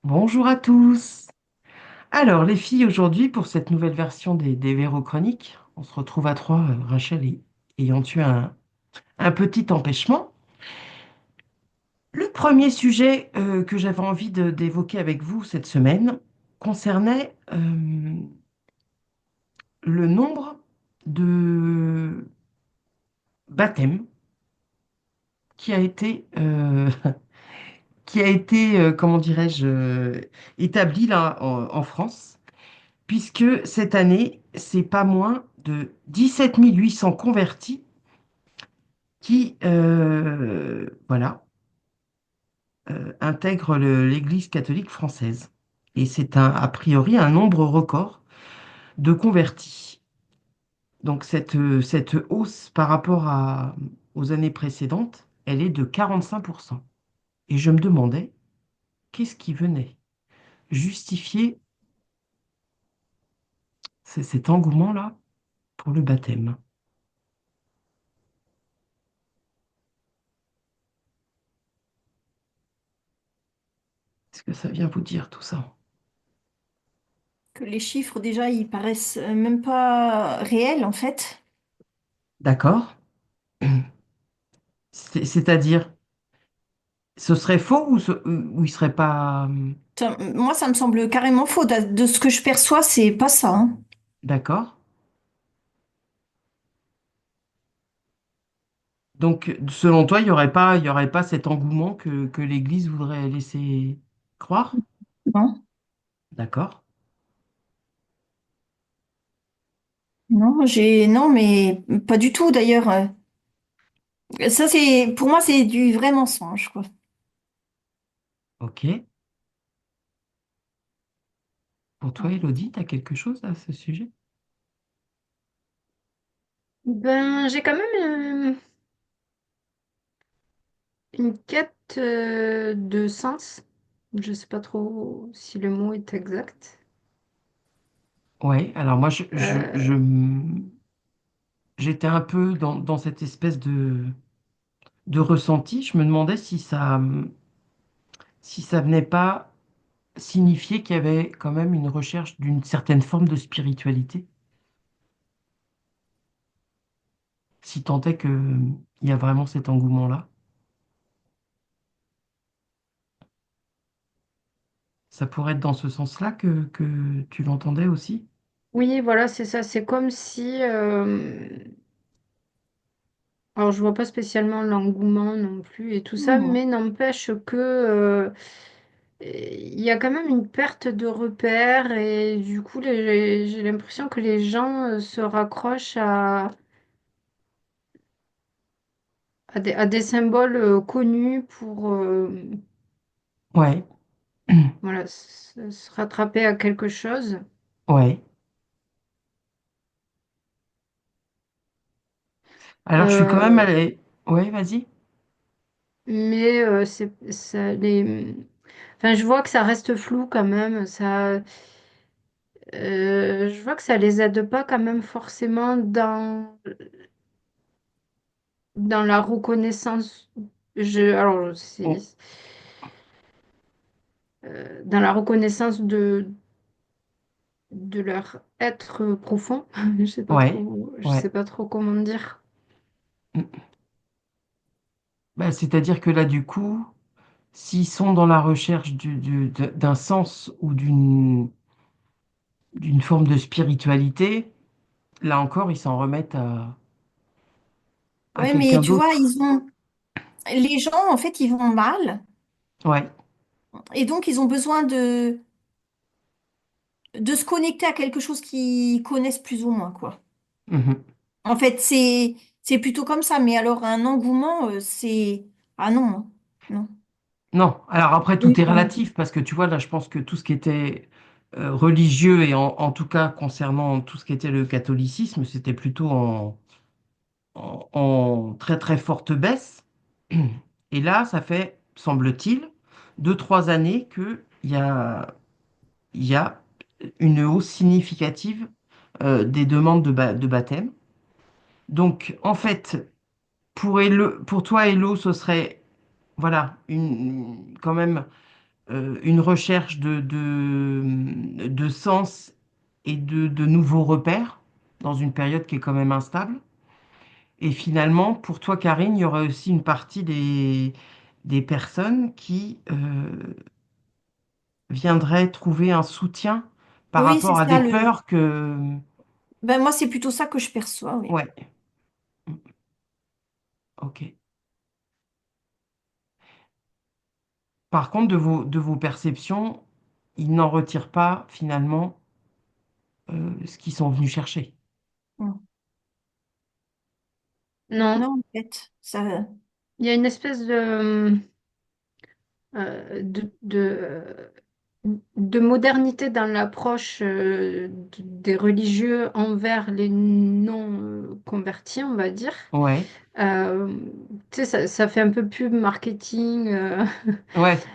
Bonjour à tous. Alors, les filles, aujourd'hui, pour cette nouvelle version des Vérochroniques, on se retrouve à trois, Rachel ayant eu un petit empêchement. Le premier sujet que j'avais envie d'évoquer avec vous cette semaine concernait le nombre de baptêmes qui a été, comment dirais-je, établi là en France, puisque cette année, c'est pas moins de 17 800 convertis qui voilà, intègrent l'Église catholique française. Et c'est a priori un nombre record de convertis. Donc cette hausse par rapport aux années précédentes, elle est de 45%. Et je me demandais, qu'est-ce qui venait justifier cet engouement-là pour le baptême? Est-ce que ça vient vous dire tout ça? Que les chiffres déjà ils paraissent même pas réels en fait. D'accord? C'est-à-dire, ce serait faux ou il serait pas Moi ça me semble carrément faux. De ce que je perçois, c'est pas ça, hein. d'accord? Donc, selon toi, il y aurait pas cet engouement que l'Église voudrait laisser croire? Non, D'accord? non mais pas du tout d'ailleurs. Ça c'est pour moi c'est du vrai mensonge quoi. Ok. Pour toi, Élodie, tu as quelque chose à ce sujet? Ben, j'ai quand même une quête de sens. Je sais pas trop si le mot est exact. Ouais, alors moi, Euh, j'étais un peu dans cette espèce de ressenti. Je me demandais si ça venait pas signifier qu'il y avait quand même une recherche d'une certaine forme de spiritualité, si tant est qu'il y a vraiment cet engouement-là. Ça pourrait être dans ce sens-là que tu l'entendais aussi? oui, voilà, c'est ça. C'est comme si... alors, je vois pas spécialement l'engouement non plus et tout ça, Hmm. mais n'empêche que... il y a quand même une perte de repères et du coup, j'ai l'impression que les gens se raccrochent à des symboles connus pour... Ouais, voilà, se rattraper à quelque chose. ouais. Alors, je suis quand même Euh, allé. Ouais, vas-y. mais enfin, je vois que ça reste flou quand même. Je vois que ça les aide pas quand même forcément dans la reconnaissance. Alors, Oh, dans la reconnaissance de leur être profond. ouais, Je sais ouais. pas trop comment dire. Mm. Bah, c'est-à-dire que là, du coup, s'ils sont dans la recherche d'un sens ou d'une forme de spiritualité, là encore, ils s'en remettent à Ouais, mais quelqu'un tu vois, d'autre. les gens en fait ils vont mal Ouais. et donc ils ont besoin de se connecter à quelque chose qu'ils connaissent plus ou moins quoi. Mhm. En fait, c'est plutôt comme ça, mais alors un engouement, c'est ah non, non, non. Non, alors après, Oui, tout est non. relatif, parce que tu vois, là, je pense que tout ce qui était religieux, et en tout cas concernant tout ce qui était le catholicisme, c'était plutôt en très très forte baisse. Et là, ça fait, semble-t-il, 2, 3 années qu'il y a une hausse significative des demandes de baptême. Donc, en fait, pour toi, Hello, ce serait, voilà, quand même. une recherche de sens et de nouveaux repères dans une période qui est quand même instable. Et finalement, pour toi, Karine, il y aurait aussi une partie des personnes qui viendraient trouver un soutien par Oui, c'est rapport à des ça le. peurs que... Ben moi, c'est plutôt ça que je perçois, oui. Ouais, ok. Par contre, de vos perceptions, ils n'en retirent pas finalement ce qu'ils sont venus chercher. Mm. Non, Non, en fait, ça. il y a une espèce de modernité dans l'approche des religieux envers les non-convertis, on va dire. Ouais, Euh, Tu sais, ça fait un peu pub marketing. ouais,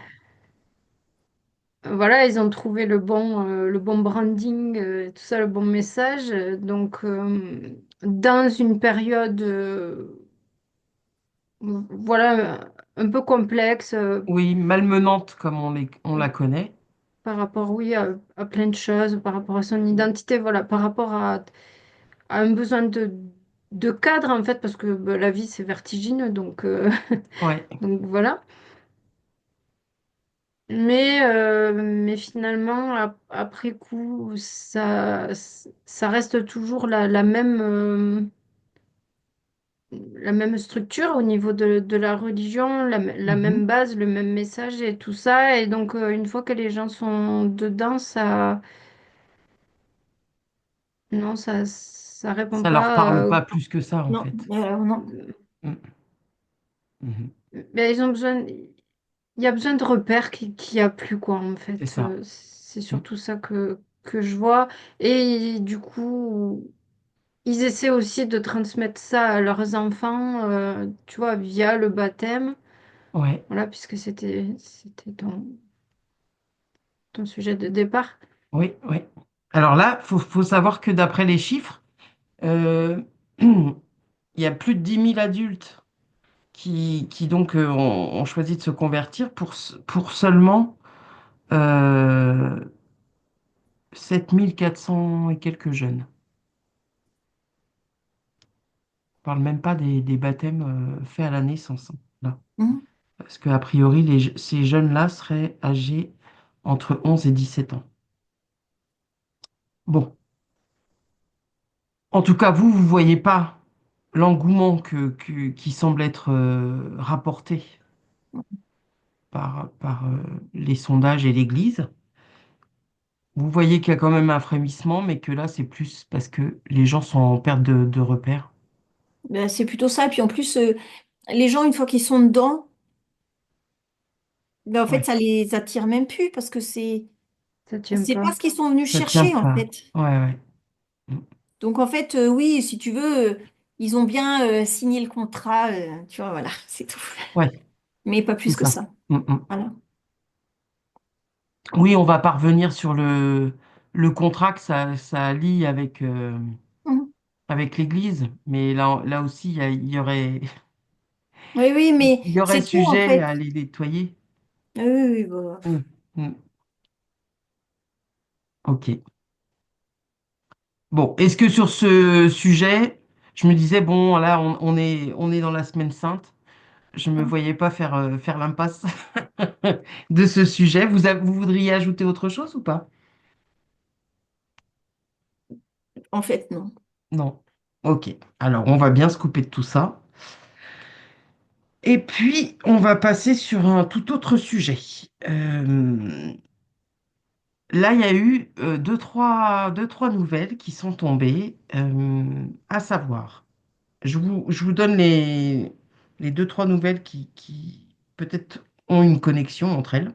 Voilà, ils ont trouvé le bon branding, tout ça, le bon message. Donc, dans une période, voilà, un peu complexe oui, malmenante comme on la connaît. par rapport, oui, à plein de choses, par rapport à son identité, voilà, par rapport à un besoin de cadre, en fait, parce que bah, la vie, c'est vertigineux, donc, Ouais, donc voilà. Mais finalement, après coup, ça reste toujours la même structure au niveau de la religion, la mhm. même base, le même message et tout ça. Et donc, une fois que les gens sont dedans, non, ça répond Ça leur pas. parle pas plus que ça en Non, fait. alors non. Mm, mhm. Mais ils ont besoin, il y a besoin de repères qui a plus, quoi, en C'est fait. ça. C'est Mm. surtout ça que je vois. Et du coup. Ils essaient aussi de transmettre ça à leurs enfants, tu vois, via le baptême. Ouais, Voilà, puisque c'était ton sujet de départ. oui, oui. Alors là, faut savoir que d'après les chiffres, euh, il y a plus de 10 000 adultes qui donc ont choisi de se convertir pour seulement 7 400 et quelques jeunes. On parle même pas des baptêmes faits à la naissance, hein, là. Mhm. Parce qu'a priori, ces jeunes-là seraient âgés entre 11 et 17 ans. Bon, en tout cas, vous ne voyez pas l'engouement qui semble être rapporté par les sondages et l'Église. Vous voyez qu'il y a quand même un frémissement, mais que là, c'est plus parce que les gens sont en perte de repères. Ben, c'est plutôt ça. Et puis en plus, les gens, une fois qu'ils sont dedans, ben, en fait, Ouais, ça les attire même plus parce que Ça tient c'est pas. pas ce qu'ils sont venus ça tient chercher, en pas. fait. Ouais, ouais. Mm. Donc en fait, oui, si tu veux, ils ont bien signé le contrat, tu vois, voilà, c'est tout. Ouais, Mais pas c'est plus que ça. ça. Mm, mm. Voilà. Oui, on va parvenir sur le contrat que ça lie Mhm. avec l'Église, mais là aussi, Oui, oui, mais il y aurait c'est tout en sujet fait. à les nettoyer. Oui, oui, bah, Mm, mm. Ok. Bon, est-ce que sur ce sujet, je me disais, bon, là, on est dans la semaine sainte. Je ne me voyais pas faire l'impasse de ce sujet. Vous voudriez ajouter autre chose ou pas? en fait, non. Non. Ok. Alors, on va bien se couper de tout ça. Et puis, on va passer sur un tout autre sujet. Euh, Là, il y a eu deux, trois nouvelles qui sont tombées, à savoir, je vous donne les deux, trois nouvelles qui peut-être ont une connexion entre elles.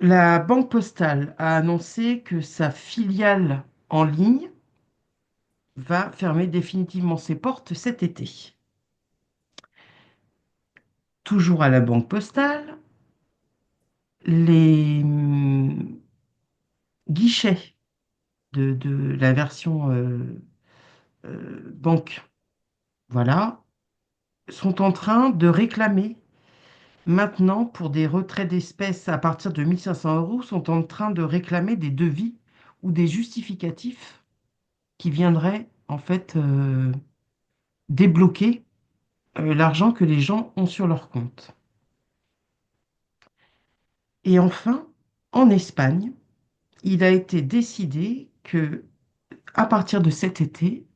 La Banque Postale a annoncé que sa filiale en ligne va fermer définitivement ses portes cet été. Toujours à la Banque Postale, les guichets de la version banque, voilà, sont en train de réclamer. maintenant, pour des retraits d'espèces à partir de 1500 euros, sont en train de réclamer des devis ou des justificatifs qui viendraient en fait débloquer l'argent que les gens ont sur leur compte. Et enfin, en Espagne, il a été décidé que à partir de cet été,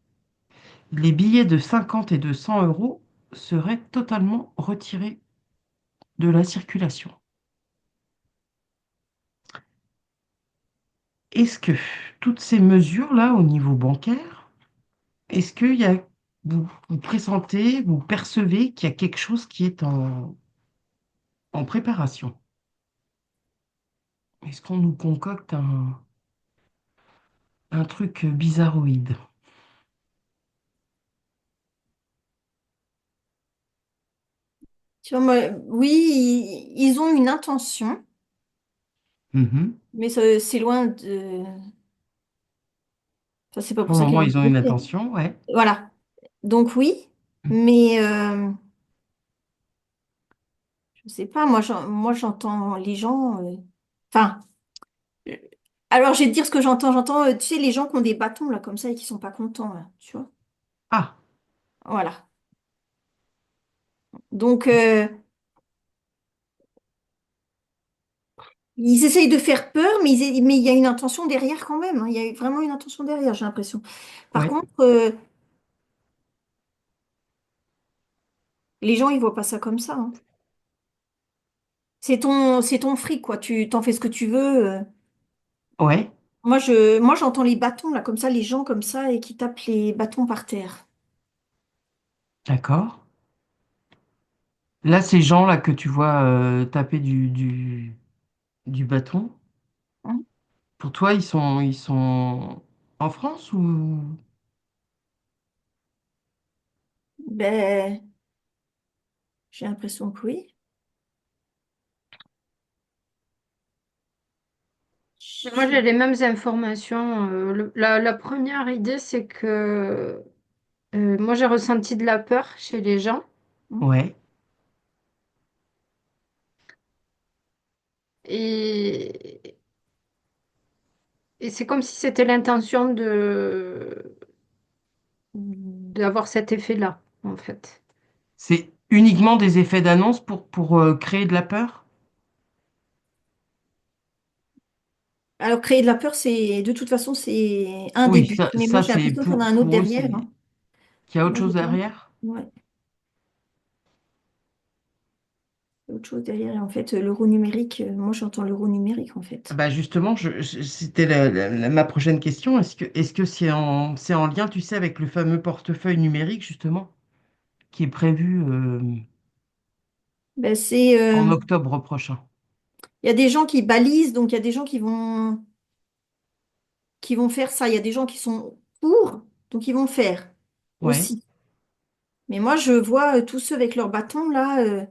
les billets de 50 et de 100 euros seraient totalement retirés de la circulation. Est-ce que toutes ces mesures-là au niveau bancaire, est-ce qu'il y a, vous pressentez, vous percevez qu'il y a quelque chose qui est en préparation? Est-ce qu'on nous concocte un truc bizarroïde? Tu vois, oui, ils ont une intention, Mhm. mais c'est loin de. Enfin, c'est pas Pour pour le ça qu'ils moment, vont ils ont le une faire. intention, ouais. Voilà. Donc oui, mais je sais pas, moi j'entends les gens. Enfin, euh, alors je vais te dire ce que j'entends. J'entends, tu sais, les gens qui ont des bâtons là comme ça et qui sont pas contents là, tu vois. Ah, Voilà. Donc ils essayent de faire peur, mais il y a une intention derrière quand même, hein. Il y a vraiment une intention derrière, j'ai l'impression. Par ouais, contre, les gens ils voient pas ça comme ça, hein. C'est ton fric quoi. Tu t'en fais ce que tu veux. ouais, Moi j'entends les bâtons là comme ça, les gens comme ça et qui tapent les bâtons par terre. d'accord. Là, ces gens-là que tu vois taper du bâton, Hein. pour toi, ils sont en France ou... Ben, j'ai l'impression que oui. Moi, j'ai Je- les mêmes informations. La première idée, c'est que moi, j'ai ressenti de la peur chez les gens. hein. Ouais, Et, et c'est comme si c'était l'intention d'avoir cet effet-là, en fait. c'est uniquement des effets d'annonce pour créer de la peur? Alors créer de la peur, c'est de toute façon c'est un des Oui, buts. Mais moi ça j'ai c'est l'impression qu'il y en a un autre pour eux, derrière, c'est hein. qu'il y a autre Moi j'ai chose pas. derrière? Ouais, il y a autre chose derrière. Et en fait, l'euro numérique, moi j'entends l'euro numérique en Ah fait. bah justement, c'était ma prochaine question. Est-ce que c'est en lien, tu sais, avec le fameux portefeuille numérique, justement, qui est prévu Ben, c'est, en octobre prochain? il y a des gens qui balisent, donc il y a des gens qui vont faire ça. Il y a des gens qui sont pour, donc ils vont faire Ouais, aussi. Mais moi, je vois tous ceux avec leurs bâtons là.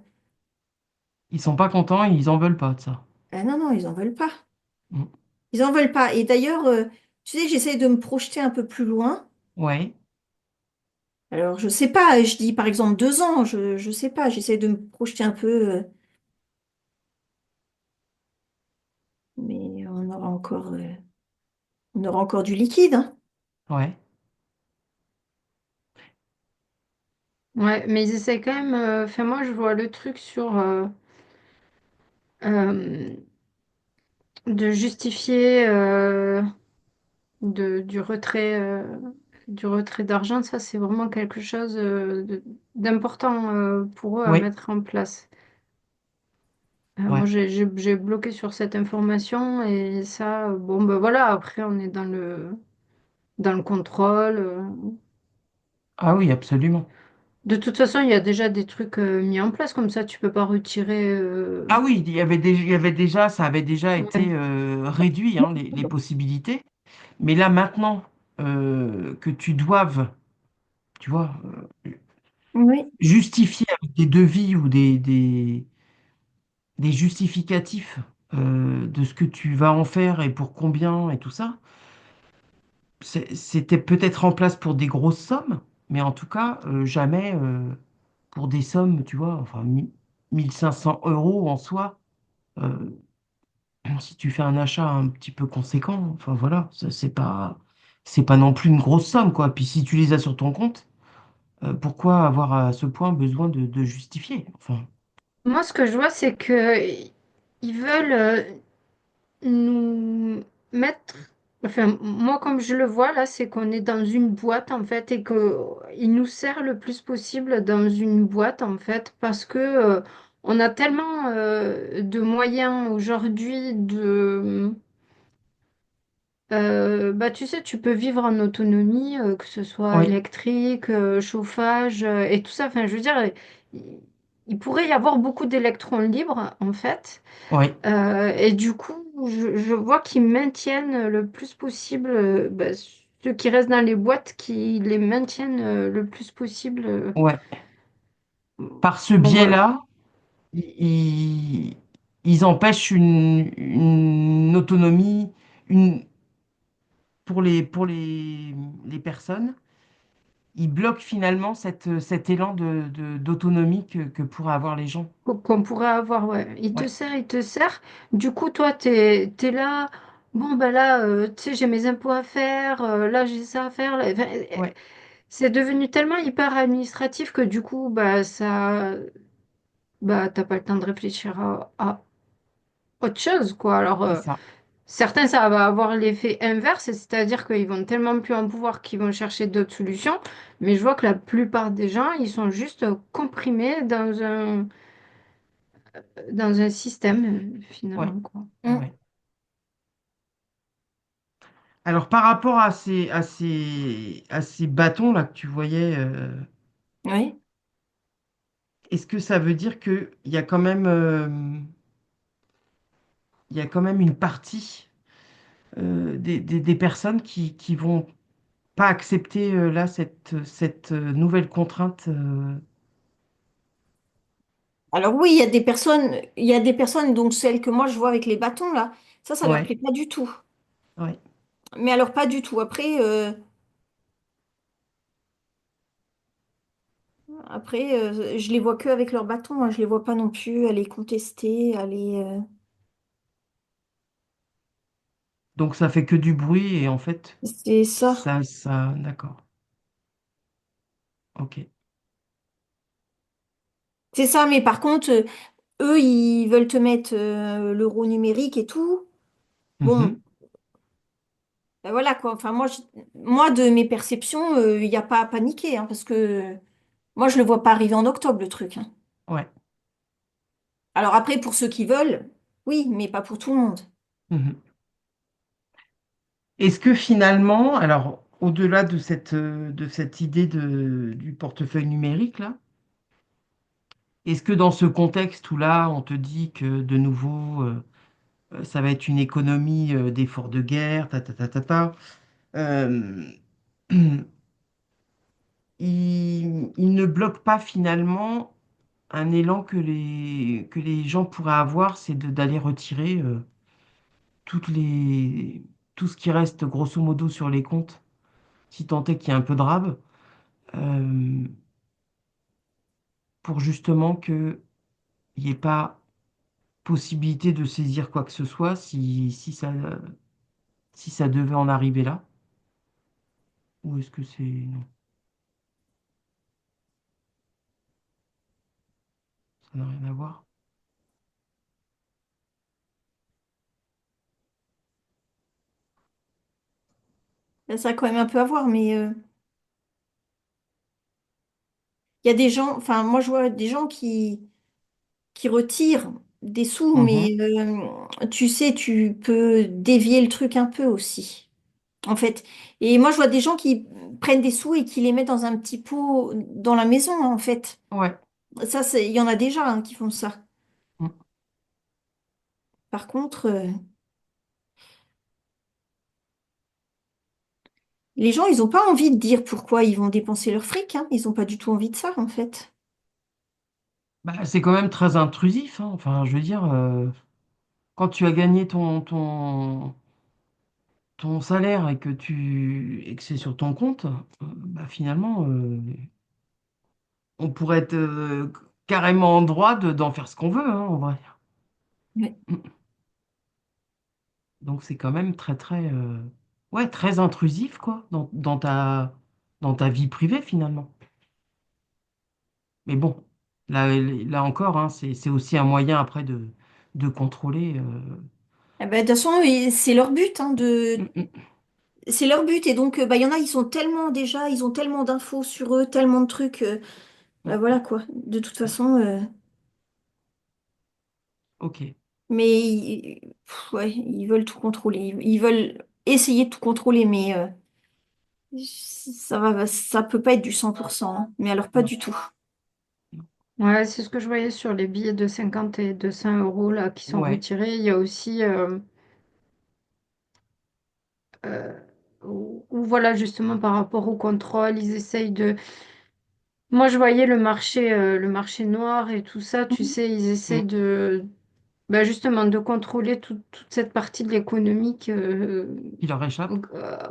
ils sont pas contents, ils en veulent pas de ça. Ah non, non, ils en veulent pas. Mm. Ils en veulent pas. Et d'ailleurs, tu sais, j'essaie de me projeter un peu plus loin. Ouais, Alors, je sais pas, je dis par exemple 2 ans, je sais pas, j'essaie de me projeter un peu, mais on aura encore du liquide, hein. ouais, Ouais, mais ils essaient quand même. Enfin, moi, je vois le truc sur euh, de justifier du retrait d'argent. Ça, c'est vraiment quelque chose d'important pour eux à ouais, mettre en place. Moi, ouais. j'ai bloqué sur cette information et ça, bon, ben voilà, après, on est dans le contrôle. Ah oui, absolument. De toute façon, il y a déjà des trucs mis en place comme ça, tu peux pas retirer. Ah oui, il y avait déjà, ça avait déjà été Ouais. réduit, hein, les possibilités. Mais là, maintenant, que tu doives, tu vois, Oui, justifier avec des devis ou des justificatifs de ce que tu vas en faire et pour combien et tout ça, c'était peut-être en place pour des grosses sommes, mais en tout cas, jamais pour des sommes, tu vois, enfin, 1 500 € en soi. Euh, Si tu fais un achat un petit peu conséquent, enfin voilà, ça, c'est pas non plus une grosse somme, quoi. Puis si tu les as sur ton compte, pourquoi avoir à ce point besoin de justifier? Enfin, Moi, ce que je vois, c'est que ils veulent nous mettre. Enfin, moi, comme je le vois là, c'est qu'on est dans une boîte en fait et que ils nous serrent le plus possible dans une boîte en fait parce que on a tellement de moyens aujourd'hui de bah, tu sais, tu peux vivre en autonomie, que ce soit oui, électrique, chauffage et tout ça. Enfin, je veux dire, il, il pourrait y avoir beaucoup d'électrons libres, en fait. oui, Et du coup, je vois qu'ils maintiennent le plus possible, bah, ceux qui restent dans les boîtes, qui les maintiennent le plus possible. ouais. Par ce Bon, voilà. biais-là, ils, ils empêchent une autonomie pour les personnes. Ils bloquent finalement cet élan d'autonomie que pourraient avoir les gens. Qu'on pourrait avoir, ouais. Il te Ouais, sert, il te sert. Du coup, toi, t'es là. Bon, ben là, tu sais, j'ai mes impôts à faire. Là, j'ai ça à faire. Là. Enfin, ouais, c'est devenu tellement hyper administratif que du coup, bah, t'as pas le temps de réfléchir à autre chose, quoi. Alors, c'est ça. certains, ça va avoir l'effet inverse, c'est-à-dire qu'ils vont tellement plus en pouvoir qu'ils vont chercher d'autres solutions. Mais je vois que la plupart des gens, ils sont juste comprimés dans un système, Ouais, finalement, quoi. ouais, Mm. ouais. Alors, par rapport à ces bâtons-là que tu voyais, Oui. est-ce que ça veut dire qu'il y a quand même, il y a quand même une partie des personnes qui vont pas accepter là cette nouvelle contrainte Alors oui, il y a des personnes, donc celles que moi je vois avec les bâtons là, ça leur ouais, plaît pas du tout. ouais. Mais alors pas du tout. Après, je les vois que avec leurs bâtons, hein. Je les vois pas non plus aller contester, Donc ça fait que du bruit et en fait, c'est ça. d'accord, ok. C'est ça, mais par contre, eux, ils veulent te mettre l'euro numérique et tout. Bon, Mhm. ben voilà quoi. Enfin, moi de mes perceptions, il n'y a pas à paniquer, hein, parce que moi, je le vois pas arriver en octobre, le truc, hein. Ouais. Alors après, pour ceux qui veulent, oui, mais pas pour tout le monde. Mhm. Est-ce que finalement, alors au-delà de cette idée du portefeuille numérique là, est-ce que dans ce contexte où là, on te dit que de nouveau, ça va être une économie d'efforts de guerre, ta, euh, il ne bloque pas finalement un élan que les gens pourraient avoir, c'est d'aller retirer toutes tout ce qui reste grosso modo sur les comptes, si tant est qu'il y a un peu de rab, euh, pour justement qu'il n'y ait pas possibilité de saisir quoi que ce soit si ça devait en arriver là. Ou est-ce que c'est... Non, ça n'a rien à voir. Là, ça a quand même un peu à voir, mais il y a des gens, enfin, moi, je vois des gens qui retirent des sous, Mhm. mais tu sais, tu peux dévier le truc un peu aussi, en fait. Et moi, je vois des gens qui prennent des sous et qui les mettent dans un petit pot dans la maison, en fait. Ouais. Ça, il y en a déjà hein, qui font ça. Mm. Par contre, les gens, ils n'ont pas envie de dire pourquoi ils vont dépenser leur fric, hein. Ils n'ont pas du tout envie de ça, en fait. Bah, c'est quand même très intrusif, hein. Enfin, je veux dire, quand tu as gagné ton salaire et que c'est sur ton compte, bah, finalement, on pourrait être carrément en droit d'en faire ce qu'on veut, hein, en vrai. Ouais. Donc c'est quand même très, très, ouais, très intrusif, quoi, dans ta vie privée, finalement. Mais bon, là encore, hein, c'est aussi un moyen après de contrôler. Eh ben, de toute façon, c'est leur but, hein, Mm, mm, c'est leur but. Et donc, bah, il y en a, ils sont tellement déjà, ils ont tellement d'infos sur eux, tellement de trucs. mm, Bah, voilà quoi. De toute mm. façon, Ok, mais ouais, ils veulent tout contrôler. Ils veulent essayer de tout contrôler, mais ça peut pas être du 100%, hein. Mais alors pas non, du tout. non. Ouais, c'est ce que je voyais sur les billets de 50 et de 100 euros là, qui sont Ouais, retirés. Il y a aussi euh, où, voilà, justement, par rapport au contrôle, ils essayent de. Moi, je voyais le marché noir et tout ça, tu Mhm. sais, ils mm, essayent de. Bah, justement, de contrôler toute cette partie de l'économie il leur échappe.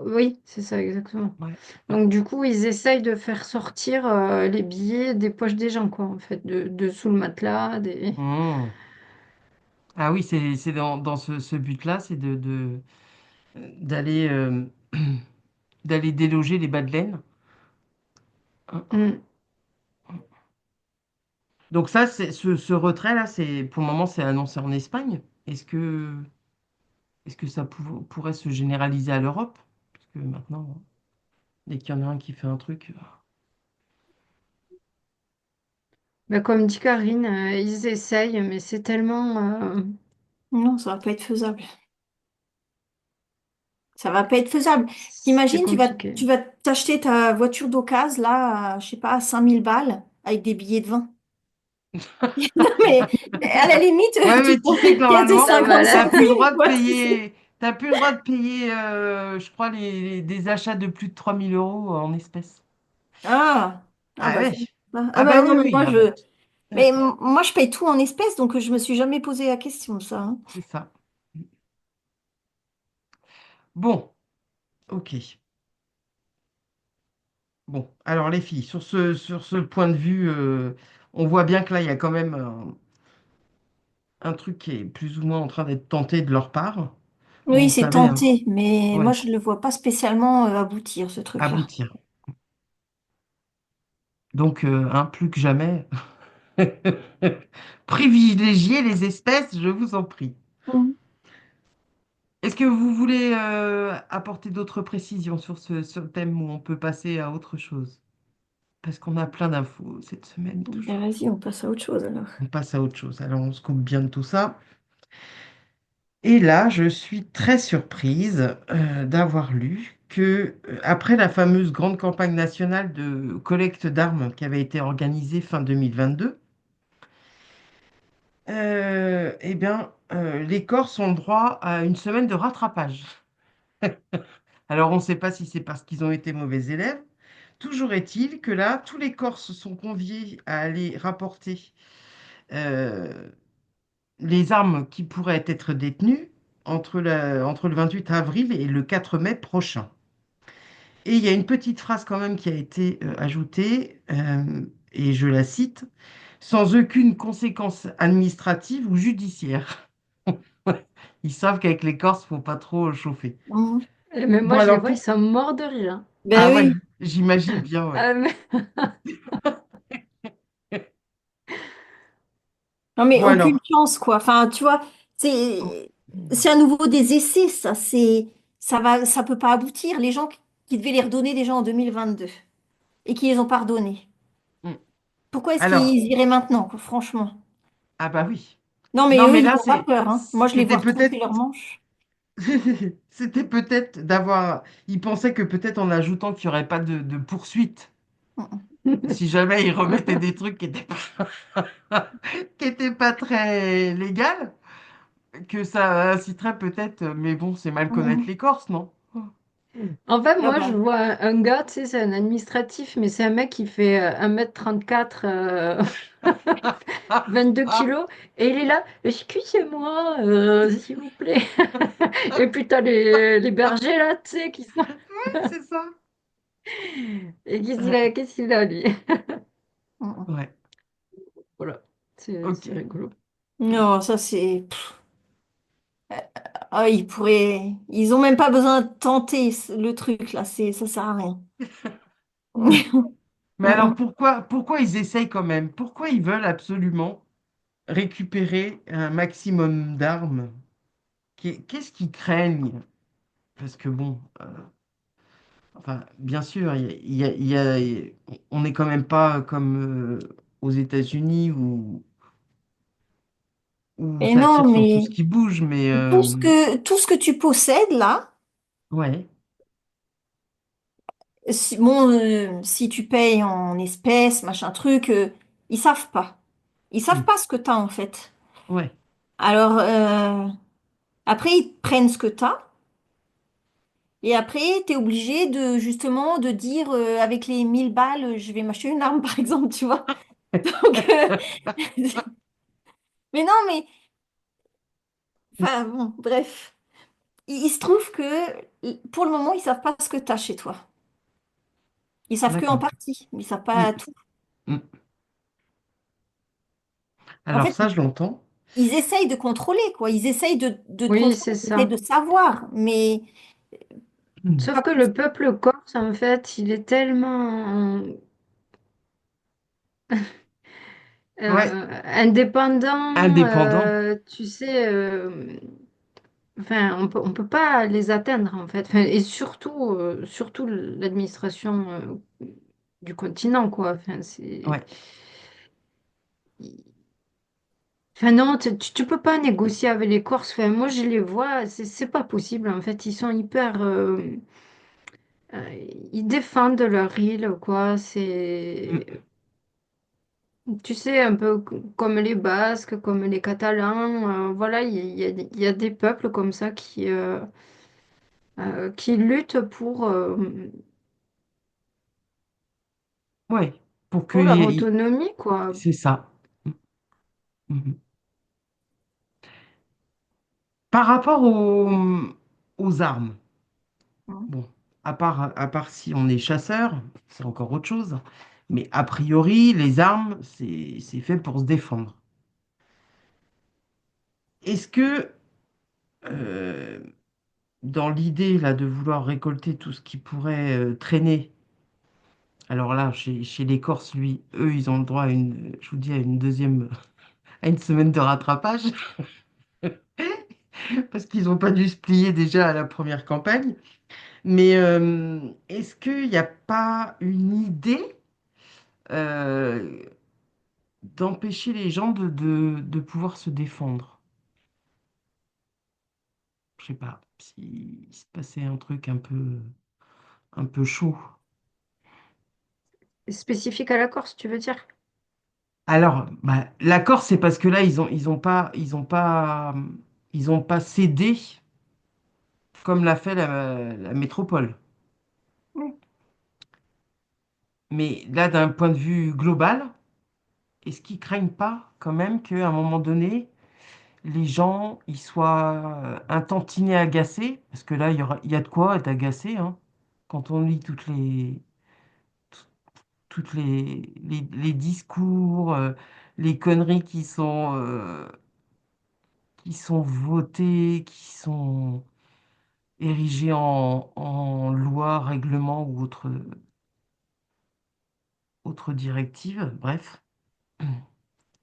oui, c'est ça, exactement. Ouais, ouais. Donc, du coup, ils essayent de faire sortir les billets des poches des gens, quoi, en fait, de sous le matelas, des. Mm. Ah oui, c'est dans ce but-là, c'est d'aller d'aller déloger les bas de laine. Mm. Donc ça, ce retrait-là, pour le moment, c'est annoncé en Espagne. Est-ce que ça pourrait se généraliser à l'Europe? Parce que maintenant, dès qu'il y en a un qui fait un truc. Bah, comme dit Karine, ils essayent, mais c'est tellement. Non, ça va pas être faisable. Ça va pas être faisable. C'est T'imagines, compliqué. tu vas t'acheter ta voiture d'occasion, là, je sais pas, à 5 000 balles, avec des billets de 20. Non, mais à la limite, Ouais, mais tu sais que il y a tes normalement, Non, bah 50 là, t'as plus le centimes, droit de quoi, tu sais. payer, t'as plus le droit de payer, je crois, des achats de plus de 3 000 € en espèces. Ah, ah Ah bah, ouais. ah Ah bah bah oui, non, mais oui. Ah bah, moi je paye tout en espèces, donc je me suis jamais posé la question de ça, hein. c'est ça. Bon, ok. Bon, alors les filles, sur ce point de vue, on voit bien que là, il y a quand même un truc qui est plus ou moins en train d'être tenté de leur part. Bon, Oui, vous c'est savez, hein, tenté, mais moi ouais, je ne le vois pas spécialement aboutir, ce truc-là. aboutir. Donc, hein, plus que jamais, privilégiez les espèces, je vous en prie. Mhm. Est-ce que vous voulez apporter d'autres précisions sur le thème où on peut passer à autre chose? Parce qu'on a plein d'infos cette semaine, Ben, toujours. vas-y, on passe à autre chose alors. On passe à autre chose. Alors, on se coupe bien de tout ça. Et là, je suis très surprise d'avoir lu que, après la fameuse grande campagne nationale de collecte d'armes qui avait été organisée fin 2022, eh bien, les Corses ont droit à une semaine de rattrapage. Alors, on ne sait pas si c'est parce qu'ils ont été mauvais élèves. Toujours est-il que là, tous les Corses sont conviés à aller rapporter euh, les armes qui pourraient être détenues entre le 28 avril et le 4 mai prochain. Et il y a une petite phrase quand même qui a été ajoutée, et je la cite, sans aucune conséquence administrative ou judiciaire. Ils savent qu'avec les Corses, faut pas trop chauffer. Mhm. Mais Bon, moi, je les alors vois, ils sont morts de rire, hein. Ben Ah ouais, oui. j'imagine bien, ouais. Ah, mais- Non, mais Bon, aucune alors. chance, quoi. Enfin, tu vois, Oh, c'est à nouveau des essais, ça. Ça peut pas aboutir. Les gens qui devaient les redonner déjà en 2022 et qui les ont pas redonnés. hmm. Pourquoi est-ce Alors, qu'ils iraient maintenant, quoi, franchement? ah bah oui. Non, mais Non, eux, mais ils là, n'ont pas peur, hein. Moi, je les vois c'était retrousser peut-être, leurs manches. c'était peut-être d'avoir. Ils pensaient que peut-être en ajoutant qu'il n'y aurait pas de poursuite, Mhm. si jamais ils remettaient des trucs qui n'étaient pas, qui étaient pas très légales, que ça inciterait peut-être. Mais bon, c'est mal connaître Mhm. les Corses, non? En fait, Ah moi, je bah. vois un gars, tu sais, c'est un administratif, mais c'est un mec qui fait 1 m 34, 22 kilos, et il est là, excusez-moi, s'il vous plaît. Et puis, t'as les bergers, là, tu sais, qui sont. C'est ça. Et Ouais. qu'est-ce qu'il a, lui? Mhm. Ouais. Voilà, Ok. c'est rigolo. Non, ça c'est. Ah, Ils ont même pas besoin de tenter le truc là. Ça sert à rien. Mais Mm, alors mm. pourquoi ils essayent quand même? Pourquoi ils veulent absolument récupérer un maximum d'armes? Qu'est-ce qu'ils craignent? Parce que bon, enfin, bien sûr, on n'est quand même pas comme aux États-Unis où Et ça non, tire sur tout mais ce qui bouge, mais tout ce que tu possèdes là, ouais. si tu payes en espèces, machin truc, ils savent pas. Ils savent Hmm. pas ce que t'as en fait. Ouais. Alors après ils prennent ce que t'as et après t'es obligé de justement de dire avec les 1000 balles, je vais m'acheter une arme par exemple, tu vois. Donc mais non, mais enfin bon, bref. Il se trouve que pour le moment ils savent pas ce que t'as chez toi. Ils savent que en D'accord. partie, mais ils savent Hmm. pas tout. Hmm. En Alors fait, ça, je l'entends. ils essayent de contrôler, quoi. Ils essayent de te Oui, contrôler, c'est ils essayent ça. de savoir, mais Hmm. Sauf pas que plus. le peuple corse, en fait, il est tellement Ouais, indépendant, indépendant. tu sais, enfin, on peut pas les atteindre, en fait. Enfin, et surtout l'administration du continent, quoi. Enfin, Ouais, enfin, non, tu peux pas négocier avec les Corses. Enfin, moi, je les vois, c'est pas possible, en fait. Ils sont hyper... ils défendent leur île, quoi. hmm. Tu sais, un peu comme les Basques, comme les Catalans. Voilà, il y a des peuples comme ça qui luttent Ouais, pour que pour leur autonomie, quoi. c'est ça. Hmm. Mhm. Par rapport aux armes, bon, à part si on est chasseur, c'est encore autre chose. Mais a priori, les armes, c'est fait pour se défendre. Est-ce que, euh, dans l'idée là de vouloir récolter tout ce qui pourrait traîner, alors là, chez les Corses, eux, ils ont le droit je vous dis, à une semaine de rattrapage, parce qu'ils n'ont pas dû se plier déjà à la première campagne. Mais est-ce qu'il n'y a pas une idée euh, d'empêcher les gens de pouvoir se défendre? Je sais pas, s'il se passait un truc un peu chaud. Spécifique à la Corse, tu veux dire? Alors, bah, l'accord, c'est parce que là, ils ont pas cédé comme l'a fait la métropole. Mais là, d'un point de vue global, est-ce qu'ils craignent pas quand même qu'à un moment donné, les gens ils soient un tantinet agacés? Parce que là, il y a de quoi être agacé, hein, quand on lit toutes les discours, les conneries qui sont votées, qui sont érigées en loi, règlement ou autre directive, bref.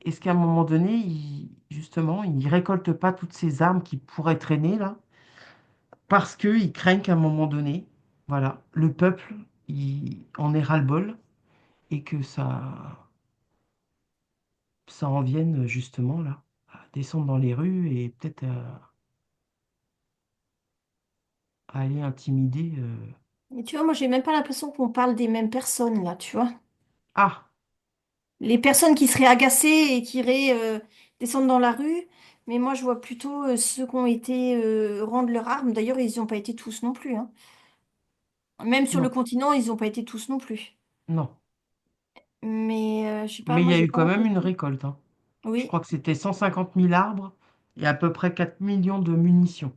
Est-ce qu'à un moment donné, justement, ils ne récoltent pas toutes ces armes qui pourraient traîner là, parce qu'ils craignent qu'à un moment donné, voilà, le peuple il en ait ras-le-bol et que ça en vienne justement là, à descendre dans les rues et peut-être à aller intimider. Et tu vois, moi, j'ai même pas l'impression qu'on parle des mêmes personnes, là, tu vois. Ah, Les personnes qui seraient agacées et qui iraient descendre dans la rue, mais moi, je vois plutôt ceux qui ont été rendre leur arme. D'ailleurs, ils n'y ont pas été tous non plus, hein. Même sur le non, continent, ils n'ont pas été tous non plus. non. Mais je sais pas, Mais il moi, y a j'ai eu pas quand même une l'impression. récolte, hein. Je Oui. crois que c'était 150 000 arbres et à peu près 4 millions de munitions.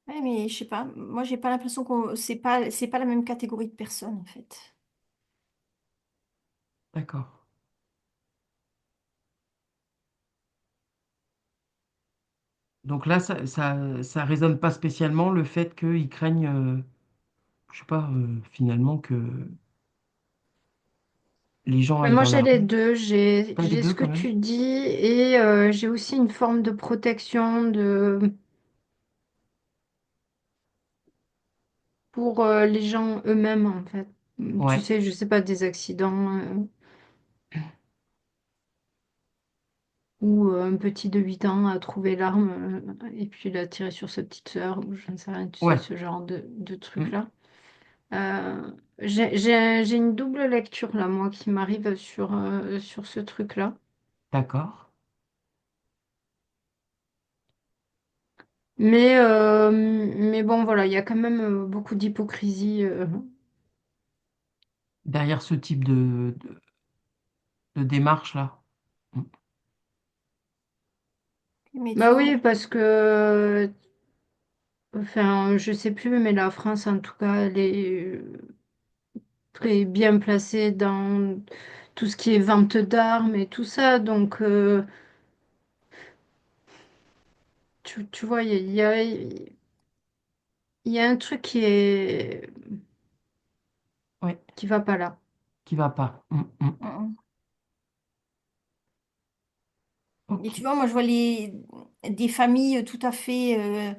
Ouais, mais je sais pas. Moi, j'ai pas l'impression qu'on c'est pas la même catégorie de personnes en fait. D'accord. Donc là, ça résonne pas spécialement le fait qu'ils craignent, je sais pas, finalement que les gens Mais aillent moi, dans j'ai la les rue. deux. T'as les J'ai deux ce que quand même? tu dis et j'ai aussi une forme de protection pour les gens eux-mêmes, en fait. Tu Ouais, sais, je sais pas, des accidents ou un petit de 8 ans a trouvé l'arme et puis il a tiré sur sa petite sœur ou je ne sais rien, tu sais, ouais. ce genre de Mm. trucs-là. J'ai une double lecture là, moi, qui m'arrive sur ce truc-là. D'accord. Mais bon, voilà, il y a quand même beaucoup d'hypocrisie. Derrière ce type de démarche là. Mm. Mais tu Bah vois, oui, parce que, enfin, je sais plus, mais la France, en tout cas, elle est très bien placée dans tout ce qui est vente d'armes et tout ça. Donc, tu vois, il y a un truc Ouais, qui va pas là. qui va pas. Mm, mm. mm. Et Ok. tu vois, moi, je vois des familles tout à fait,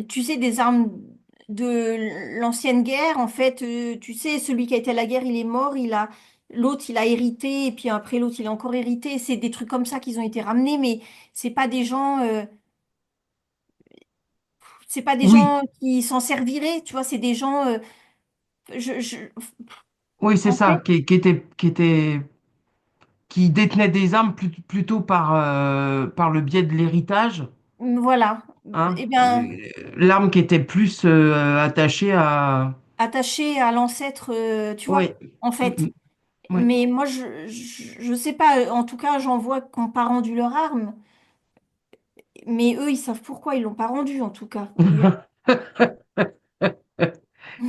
tu sais, des armes de l'ancienne guerre. En fait, tu sais, celui qui a été à la guerre, il est mort. L'autre, il a hérité, et puis après, l'autre, il a encore hérité. C'est des trucs comme ça qu'ils ont été ramenés, mais c'est pas des gens, c'est pas des Oui, gens qui s'en serviraient. Tu vois, c'est des gens, je, je- oui, c'est en ça, fait, qui détenaient des armes plutôt par le biais de l'héritage, voilà. hein. Eh bien, L'arme qui était plus attachée à. attaché à l'ancêtre, tu Oui. vois, en Mm, fait. mm. Oui. Mais moi, je sais pas. En tout cas, j'en vois qui n'ont pas rendu leur arme. Mais eux, ils savent pourquoi ils l'ont pas rendu, en tout cas.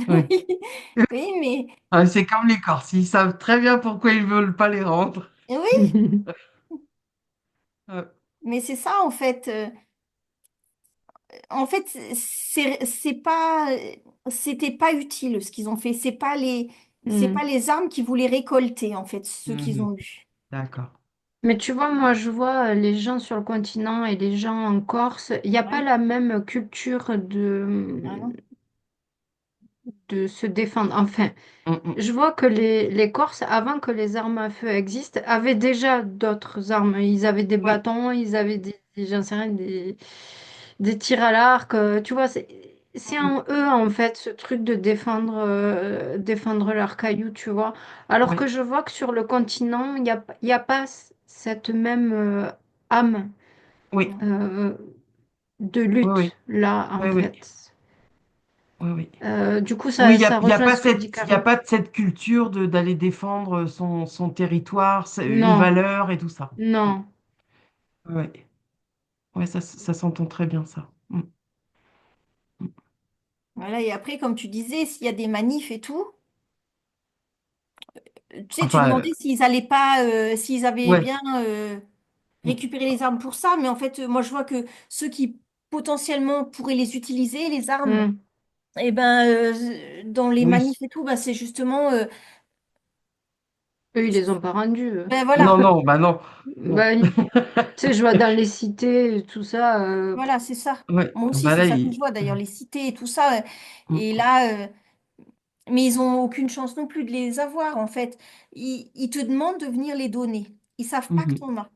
Oui. Oui, oui, Ah, c'est comme les Corses, ils savent très bien pourquoi ils veulent pas les rendre. oui, Euh, mais c'est ça, en fait. En fait, c'est pas, c'était pas utile ce qu'ils ont fait. C'est pas Hmm. les armes qu'ils voulaient récolter, en fait, ceux qu'ils mhm. ont eu. D'accord. Mais tu vois, moi, je vois les gens sur le continent et les gens en Corse, il n'y a pas Ouais. la même culture Ah non? de se défendre. Enfin, Mm, mm. je vois que les Corses, avant que les armes à feu existent, avaient déjà d'autres armes. Ils avaient des Oui, bâtons, ils avaient j'en sais rien, des tirs à l'arc. Tu vois, c'est mm, en eux, en fait, ce truc de défendre leurs cailloux, tu vois. Alors oui, que je vois que sur le continent, il y a pas cette même âme oui, Non. euh, de oui, oui, lutte, là, en oui, oui, fait. oui, oui. Du coup, Oui, ça il y a rejoint pas ce que dit cette, il y a Karine. pas de cette culture d'aller défendre son territoire, une Non, valeur et tout ça. Mm. non. Ouais, ouais, ça s'entend très bien, ça. Mm, mm. Voilà, et après, comme tu disais, s'il y a des manifs et tout, tu sais, tu Enfin, demandais s'ils allaient pas, s'ils avaient ouais. bien Mm. récupéré les armes pour ça, mais en fait, moi, je vois que ceux qui potentiellement pourraient les utiliser, les armes, Hmm. et ben, dans les Oui. manifs et tout, bah, c'est justement, Eux, ils les ont pas rendus, eux. ben Non, voilà, non, bah non. Non. Bah oui. Tu sais, je vois dans les cités, tout ça. voilà, c'est ça. Ouais, Moi aussi, bah c'est là, ça que je vois, d'ailleurs, les cités et tout ça. Et Mm, là, mais ils ont aucune chance non plus de les avoir, en fait. Ils te demandent de venir les donner. Ils savent pas que mhm. tu en as.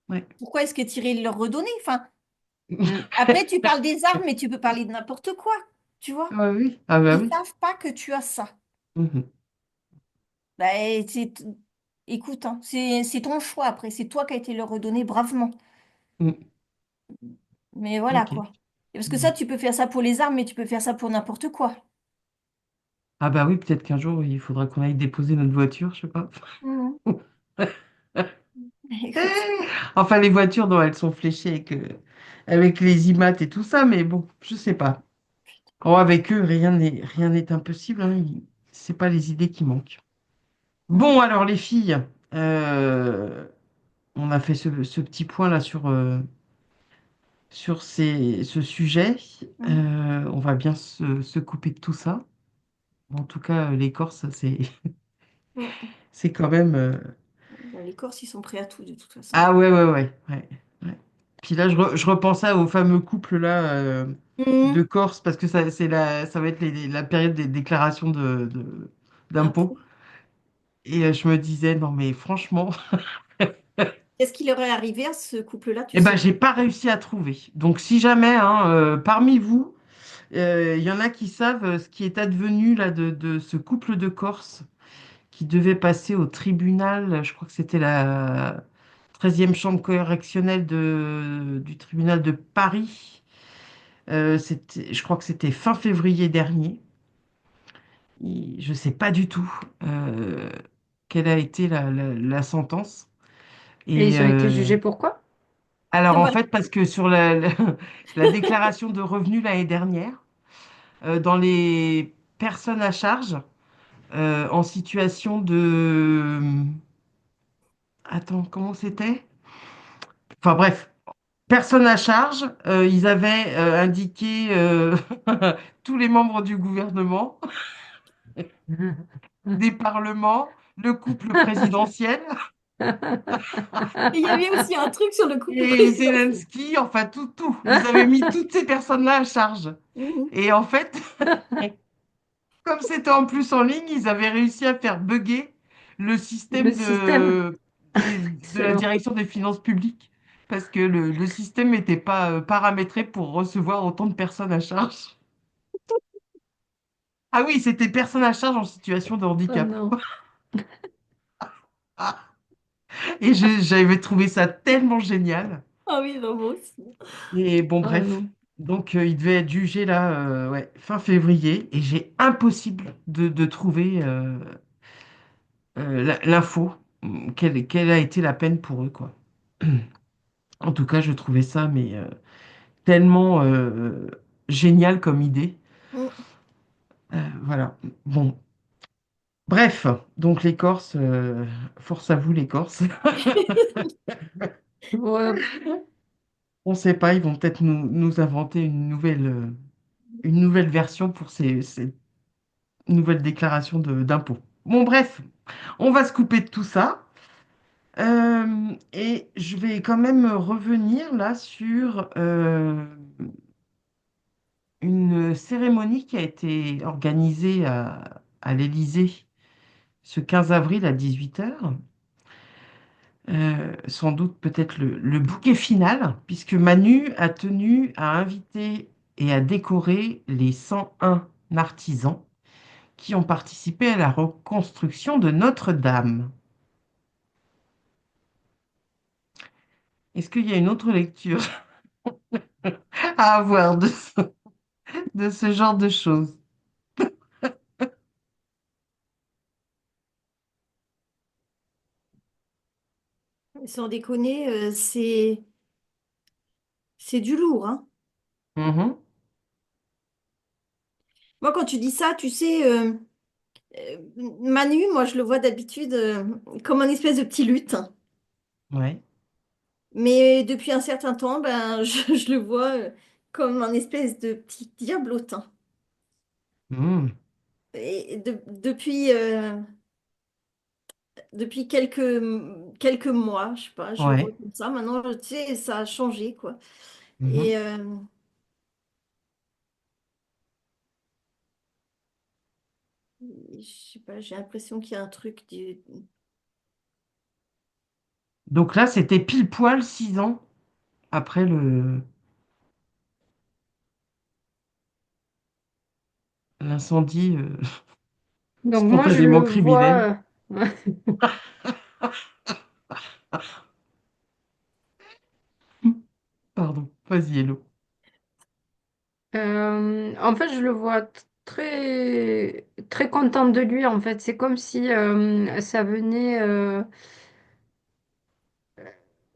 Ouais. Pourquoi est-ce que tu irais leur redonner? Enfin, Hmm. après, tu parles des armes, mais tu peux parler de n'importe quoi, tu vois. Ouais, oui. Ah bah Ils oui. savent pas que tu as ça. Mhm. Bah, écoute, hein, c'est ton choix après. C'est toi qui as été leur redonner bravement. Mm. Mais voilà Ok. quoi. Et parce que ça, Mm. tu peux faire ça pour les armes, mais tu peux faire ça pour n'importe quoi. Ah bah oui, peut-être qu'un jour, il faudra qu'on aille déposer notre voiture, je sais pas. Mhm. Écoute, Enfin, les voitures dont elles sont fléchées. avec les IMAT et tout ça, mais bon, je sais pas. Oh, avec eux, rien n'est impossible, hein. C'est pas les idées qui manquent. Bon, alors les filles, euh, on a fait ce petit point là sur ce sujet. Mhm. On va bien se couper de tout ça. En tout cas, les Corses, Mm. c'est quand même. Bah, les Corses, ils sont prêts à tout de toute façon. Ah ouais. Ouais. Puis là, je repensais au fameux couple là de Mhm. Corse parce que ça va être la période des déclarations d'impôts. D'impôts. Et je me disais, non mais franchement, Qu'est-ce qui leur est arrivé à ce couple-là, tu eh ben, sais? j'ai pas réussi à trouver. Donc si jamais, hein, parmi vous, il y en a qui savent ce qui est advenu là de ce couple de Corse qui devait passer au tribunal, je crois que c'était la 13e chambre correctionnelle du tribunal de Paris. Je crois que c'était fin février dernier. Je ne sais pas du tout euh, quelle a été la sentence. Et Et ils ont été jugés pourquoi? alors Ah en bah, fait, parce que sur la déclaration de revenus l'année dernière, dans les personnes à charge en situation de... Attends, comment c'était? Enfin bref, personne à charge, ils avaient indiqué tous les membres du gouvernement, des parlements, le couple présidentiel et il y avait aussi un truc sur le couple et présidentiel. Zelensky, enfin tout. Ils avaient mis toutes ces personnes-là à charge. Mhm. Et en fait, comme c'était en plus en ligne, ils avaient réussi à faire bugger le Le système système. de la Excellent. direction des finances publiques parce que le système n'était pas paramétré pour recevoir autant de personnes à charge. Ah oui, c'était personnes à charge en situation de Oh handicap. non. Ah, et j'avais trouvé ça tellement génial. Ah oui, non, moi aussi. Et bon, Oh bref. non. Donc, il devait être jugé là, ouais, fin février. Et j'ai impossible de trouver l'info. Quelle a été la peine pour eux, quoi. En tout cas, je trouvais ça, mais tellement génial comme idée. Mhm. Voilà. Bon. Bref, donc les Corses, force à vous les Corses. Ouais. On ne sait pas, ils vont peut-être nous inventer une nouvelle version pour ces nouvelles déclarations d'impôts. Bon, bref, on va se couper de tout ça. Et je vais quand même revenir là sur une cérémonie qui a été organisée à l'Élysée ce 15 avril à 18 h. Sans doute peut-être le bouquet final, puisque Manu a tenu à inviter et à décorer les 101 artisans qui ont participé à la reconstruction de Notre-Dame. Est-ce qu'il y a une autre lecture à avoir de ce genre de choses? Sans déconner, c'est du lourd, hein. Mhm. Moi, quand tu dis ça, tu sais, euh, Manu, moi, je le vois d'habitude comme un espèce de petit lutin. Ouais. Mais depuis un certain temps, ben, je le vois comme un espèce de petit diablotin. Mhm. Et depuis quelques mois, je sais pas, je le vois Ouais. comme ça. Maintenant, tu sais, ça a changé, quoi. Mhm. Et je sais pas, j'ai l'impression qu'il y a un truc du... Donc là, c'était pile poil 6 ans après l'incendie Donc moi je spontanément le criminel. vois. Pardon, vas-y, Hello. En fait, je le vois très très contente de lui. En fait, c'est comme si ça venait.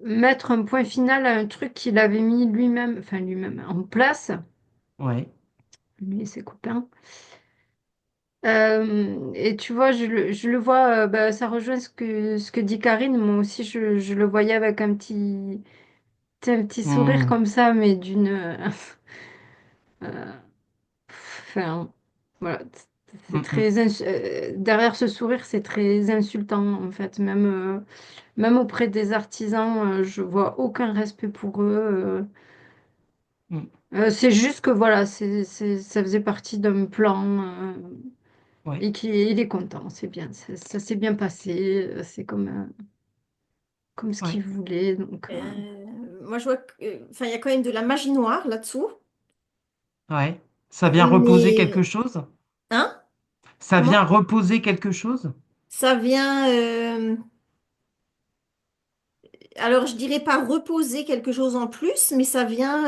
mettre un point final à un truc qu'il avait mis lui-même, enfin lui-même en place, Ouais. lui et ses copains. Et tu vois, je le vois, bah, ça rejoint ce que dit Karine. Moi aussi, je le voyais avec tu sais, un petit sourire Hmm, comme ça, mais d'une. Enfin, voilà. C'est hmm, hmm. derrière ce sourire, c'est très insultant, en fait. Même auprès des artisans, je vois aucun respect pour eux. Hmm. C'est juste que voilà, ça faisait partie d'un plan Ouais. et qu'il est content, c'est bien, ça s'est bien passé, c'est comme ce qu'il Ouais. voulait. Donc, Moi, je vois que, enfin, il y a quand même de la magie noire là-dessous. Ouais. Ça vient reposer quelque Mais, chose? hein? Ça vient Comment? reposer quelque chose? Ça vient, alors je dirais pas reposer quelque chose en plus, mais ça vient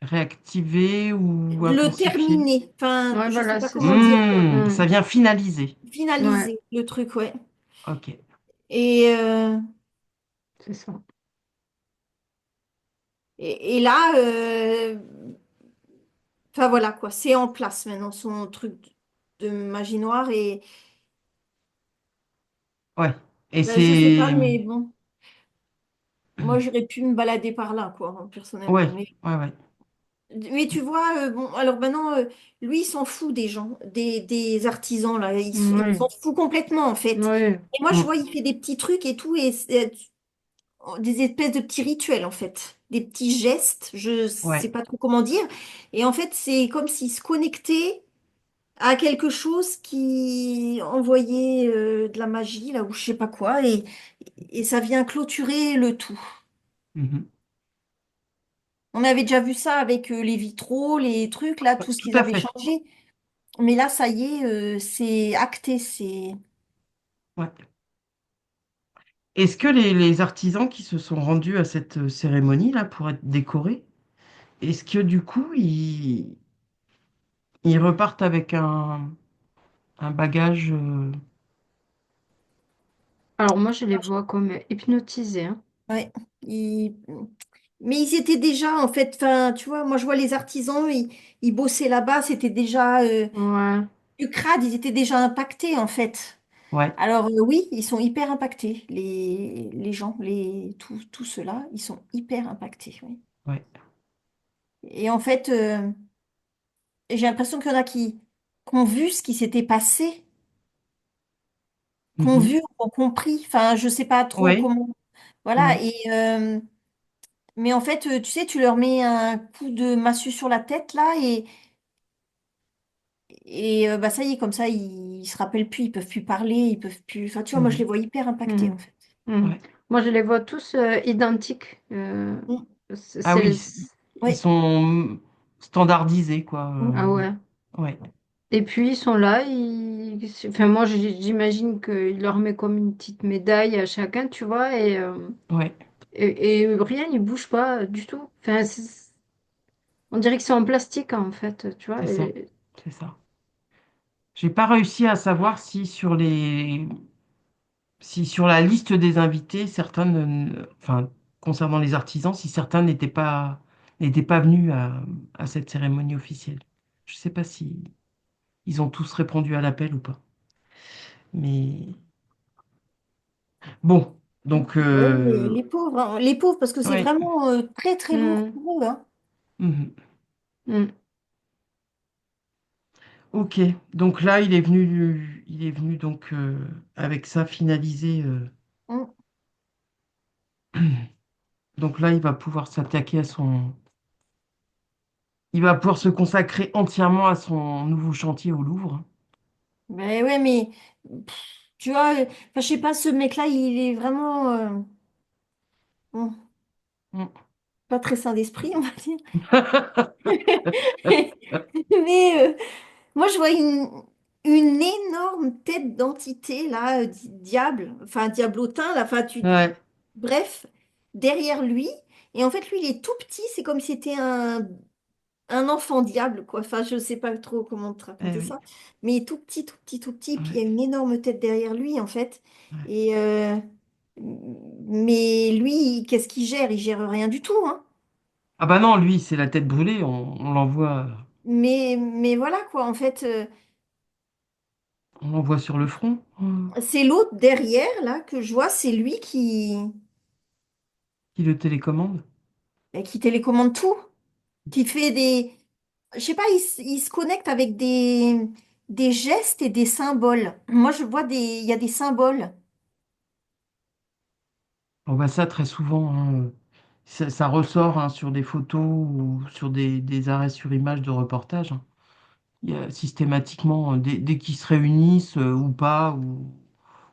Réactiver ou le intensifier? terminer. Enfin, ouais, je sais voilà, pas c'est comment ça. dire, quoi. Ça Mm. vient finaliser. Ouais, Finaliser le truc, ouais. Ok. Et, c'est ça. et là, enfin voilà quoi, c'est en place maintenant son truc de magie noire et Ouais. Et ben, je sais c'est... pas, mais bon, moi j'aurais pu me balader par là quoi, hein, personnellement. Ouais. Ouais, ouais. Mais tu vois, bon, alors maintenant, lui, il s'en fout des gens, des artisans, là. Il Oui, s'en fout complètement, en fait. oui. Et moi, je Hmm. vois, il fait des petits trucs et tout, et des espèces de petits rituels, en fait. Des petits gestes, je sais Ouais. pas trop comment dire. Et en fait, c'est comme s'il se connectait à quelque chose qui envoyait de la magie, là, ou je sais pas quoi, et ça vient clôturer le tout. Mhm. On avait déjà vu ça avec les vitraux, les trucs, là, tout ce Tout qu'ils à avaient fait. changé. Mais là, ça y est, c'est acté, c'est... Ouais. Est-ce que les artisans qui se sont rendus à cette cérémonie-là pour être décorés, est-ce que du coup, ils repartent avec un bagage... Alors moi, je les vois comme hypnotisés, hein. Ouais. Ils- Mais ils étaient déjà, en fait, enfin, tu vois, moi, je vois les artisans, ils bossaient là-bas, c'était déjà Ouais. du crade, ils étaient déjà impactés, en fait. Ouais. Alors, oui, ils sont hyper impactés, les gens, tous ceux-là, ils sont hyper impactés, oui. Ouais. Et en fait, j'ai l'impression qu'il y en a qui ont vu ce qui s'était passé, qui ont Mhm. vu, qui ont compris, enfin, je sais pas trop Ouais. comment. Voilà, Ouais. et mais en fait, tu sais, tu leur mets un coup de massue sur la tête là et bah ça y est, comme ça, ils se rappellent plus, ils peuvent plus parler, ils peuvent plus. Enfin, tu vois, moi je les Mhm. vois hyper impactés en Mhm. fait. Mhm. Ouais. Moi, je les vois tous identiques. Mm. C'est, Ah oui, c'est- ils Oui. sont standardisés, quoi. Ah ouais. Ouais. Et puis ils sont là, enfin moi j'imagine qu'il leur met comme une petite médaille à chacun, tu vois, Ouais. et rien, ils bougent pas du tout. Enfin, on dirait qu'ils sont en plastique en fait, tu vois. C'est ça. C'est ça. J'ai pas réussi à savoir si sur la liste des invités, certains, enfin, concernant les artisans, si certains n'étaient pas venus à cette cérémonie officielle. Je sais pas si ils ont tous répondu à l'appel ou pas. Mais bon, donc, Ouais, les pauvres, hein, les pauvres, parce que c'est ouais. vraiment très très lourd Hmm, pour eux, hein. Mhm. hmm. Ok, donc là, il est venu donc avec ça finalisé. Mm. Donc là, il va pouvoir s'attaquer à son. Il va pouvoir se consacrer entièrement à son nouveau chantier au Louvre. Ben ouais, mais tu vois, enfin, je sais pas, ce mec-là, il est vraiment bon, Mm. pas très sain d'esprit, on va dire. Mais moi, je vois une énorme tête d'entité, là, diable, enfin, diablotin, là, enfin, Ouais, bref, derrière lui. Et en fait, lui, il est tout petit, c'est comme si c'était un enfant diable, quoi. Enfin, je sais pas trop comment te eh raconter oui. ça. Mais il est tout petit, tout petit, tout petit. Puis il y a Ouais, une énorme tête derrière lui, en fait. ouais. Et Mais lui, qu'est-ce qu'il gère? Il gère rien du tout, hein. Ah bah non, lui, c'est la tête brûlée, on l'envoie Mais voilà quoi, en fait, on l'envoie sur le front. c'est l'autre derrière là que je vois, c'est lui Qui le télécommande. qui télécommande tout, qui fait des, je sais pas, il se connecte avec des gestes et des symboles. Moi, je vois il y a des symboles. On voit ça très souvent, hein. Ça ressort, hein, sur des photos ou sur des arrêts sur image de reportage, hein. Il y a systématiquement, dès qu'ils se réunissent ou pas,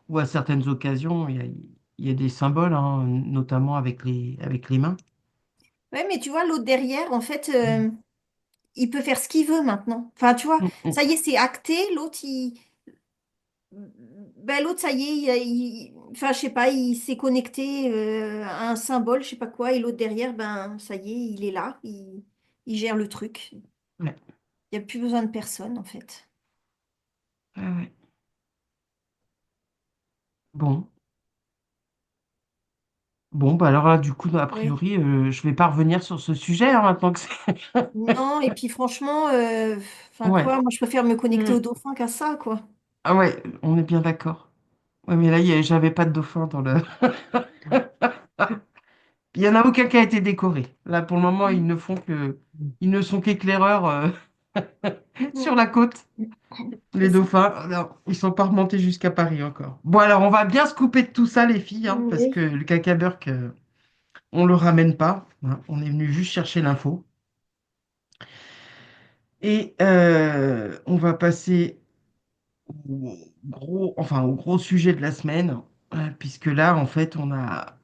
ou à certaines occasions, il y a des symboles, hein, notamment avec les mains. Ouais, mais tu vois, l'autre derrière, en fait, il peut faire ce qu'il veut maintenant. Enfin, tu vois, Mm, mm. ça y est, c'est acté. Ben, l'autre, ça y est, enfin, je sais pas, il s'est connecté à un symbole, je sais pas quoi, et l'autre derrière, ben, ça y est, il est là, il gère le truc. Ouais, Il n'y a plus besoin de personne, en fait. ouais, ouais. Bon. Bon, bah alors là, du coup, a Ouais. priori, je vais pas revenir sur ce sujet, hein, maintenant que c'est. Non, et puis franchement, enfin Ouais. quoi, moi je préfère me connecter Mm. au dauphin qu'à ça, quoi. Ah ouais, on est bien d'accord. Ouais, mais là, j'avais pas de dauphin dans le. Il y en a aucun qui a été décoré. Là, pour le moment, ils ne sont qu'éclaireurs sur la côte. C'est Les ça. dauphins, non, ils sont pas remontés jusqu'à Paris encore. Bon, alors, on va bien se couper de tout ça, les filles, hein, parce que Oui. le cacaberc, on le ramène pas, hein. On est venu juste chercher l'info. Et on va passer au gros sujet de la semaine, puisque là, en fait, on a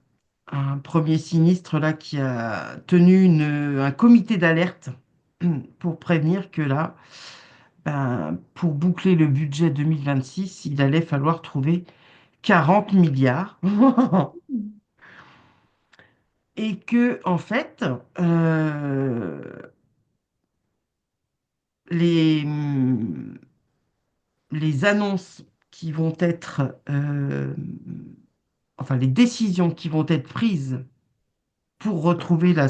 un premier sinistre là qui a tenu un comité d'alerte pour prévenir que là, ben, pour boucler le budget 2026, il allait falloir trouver 40 milliards et que, en fait, les, les annonces qui vont être, enfin, les décisions qui vont être prises pour retrouver là,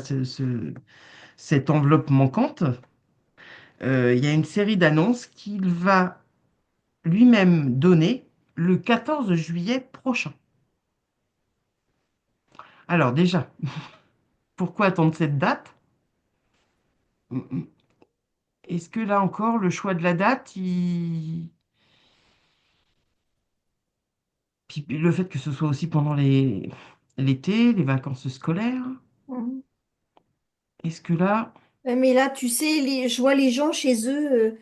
cette enveloppe manquante, il y a une série d'annonces qu'il va lui-même donner le 14 juillet prochain. Alors déjà, pourquoi attendre cette date? Est-ce que là encore, le choix de la date, puis le fait que ce soit aussi pendant l'été, les vacances scolaires, Mhm. est-ce que là, Mais là, tu sais, je vois les gens chez eux,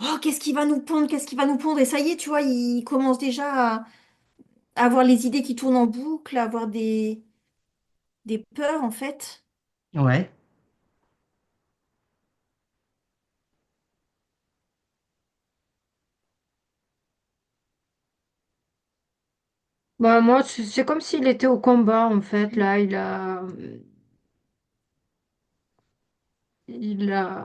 oh, qu'est-ce qui va nous pondre, qu'est-ce qui va nous pondre? Et ça y est, tu vois, ils commencent déjà à avoir les idées qui tournent en boucle, à avoir des peurs, en fait. ouais, Bah, moi, c'est comme s'il était au combat, en fait. Là, il a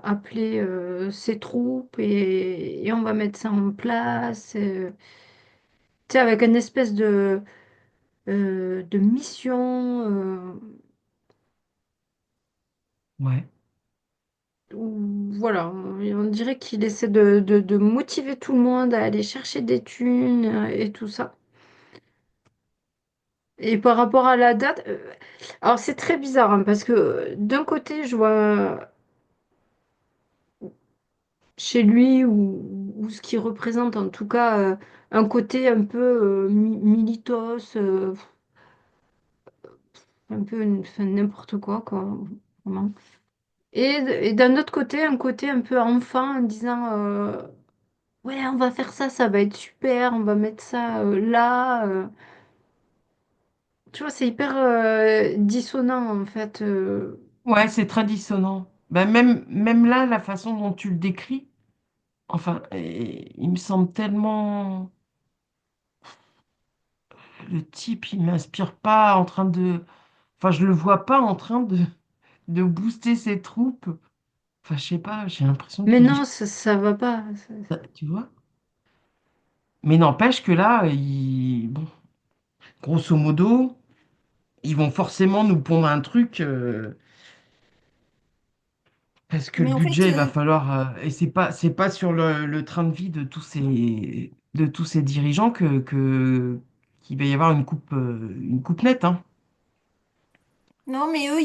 appelé ses troupes et on va mettre ça en place. Tu sais, avec une espèce de mission ouais. où, voilà, on dirait qu'il essaie de motiver tout le monde à aller chercher des thunes et tout ça. Et par rapport à la date, alors c'est très bizarre hein, parce que d'un côté, je vois chez lui ou ce qui représente en tout cas un côté un peu militos, un peu enfin, n'importe quoi, vraiment. Et d'un autre côté, un côté un peu enfant en disant ouais, on va faire ça, ça va être super, on va mettre ça là. Tu vois, c'est hyper dissonant en fait. Ouais, c'est très dissonant. Ben, même là, la façon dont tu le décris, enfin, il me semble tellement. Le type, il m'inspire pas en train de. Enfin, je le vois pas en train de booster ses troupes. Enfin, je sais pas, j'ai l'impression Mais qu'il. non, ça va pas. Tu vois? Mais n'empêche que là, bon, grosso modo. ils vont forcément nous pondre un truc parce que le Mais en fait, budget, il va falloir. Et c'est pas sur le train de vie de tous ces dirigeants qu'il va y avoir une coupe nette, hein. non, mais eux,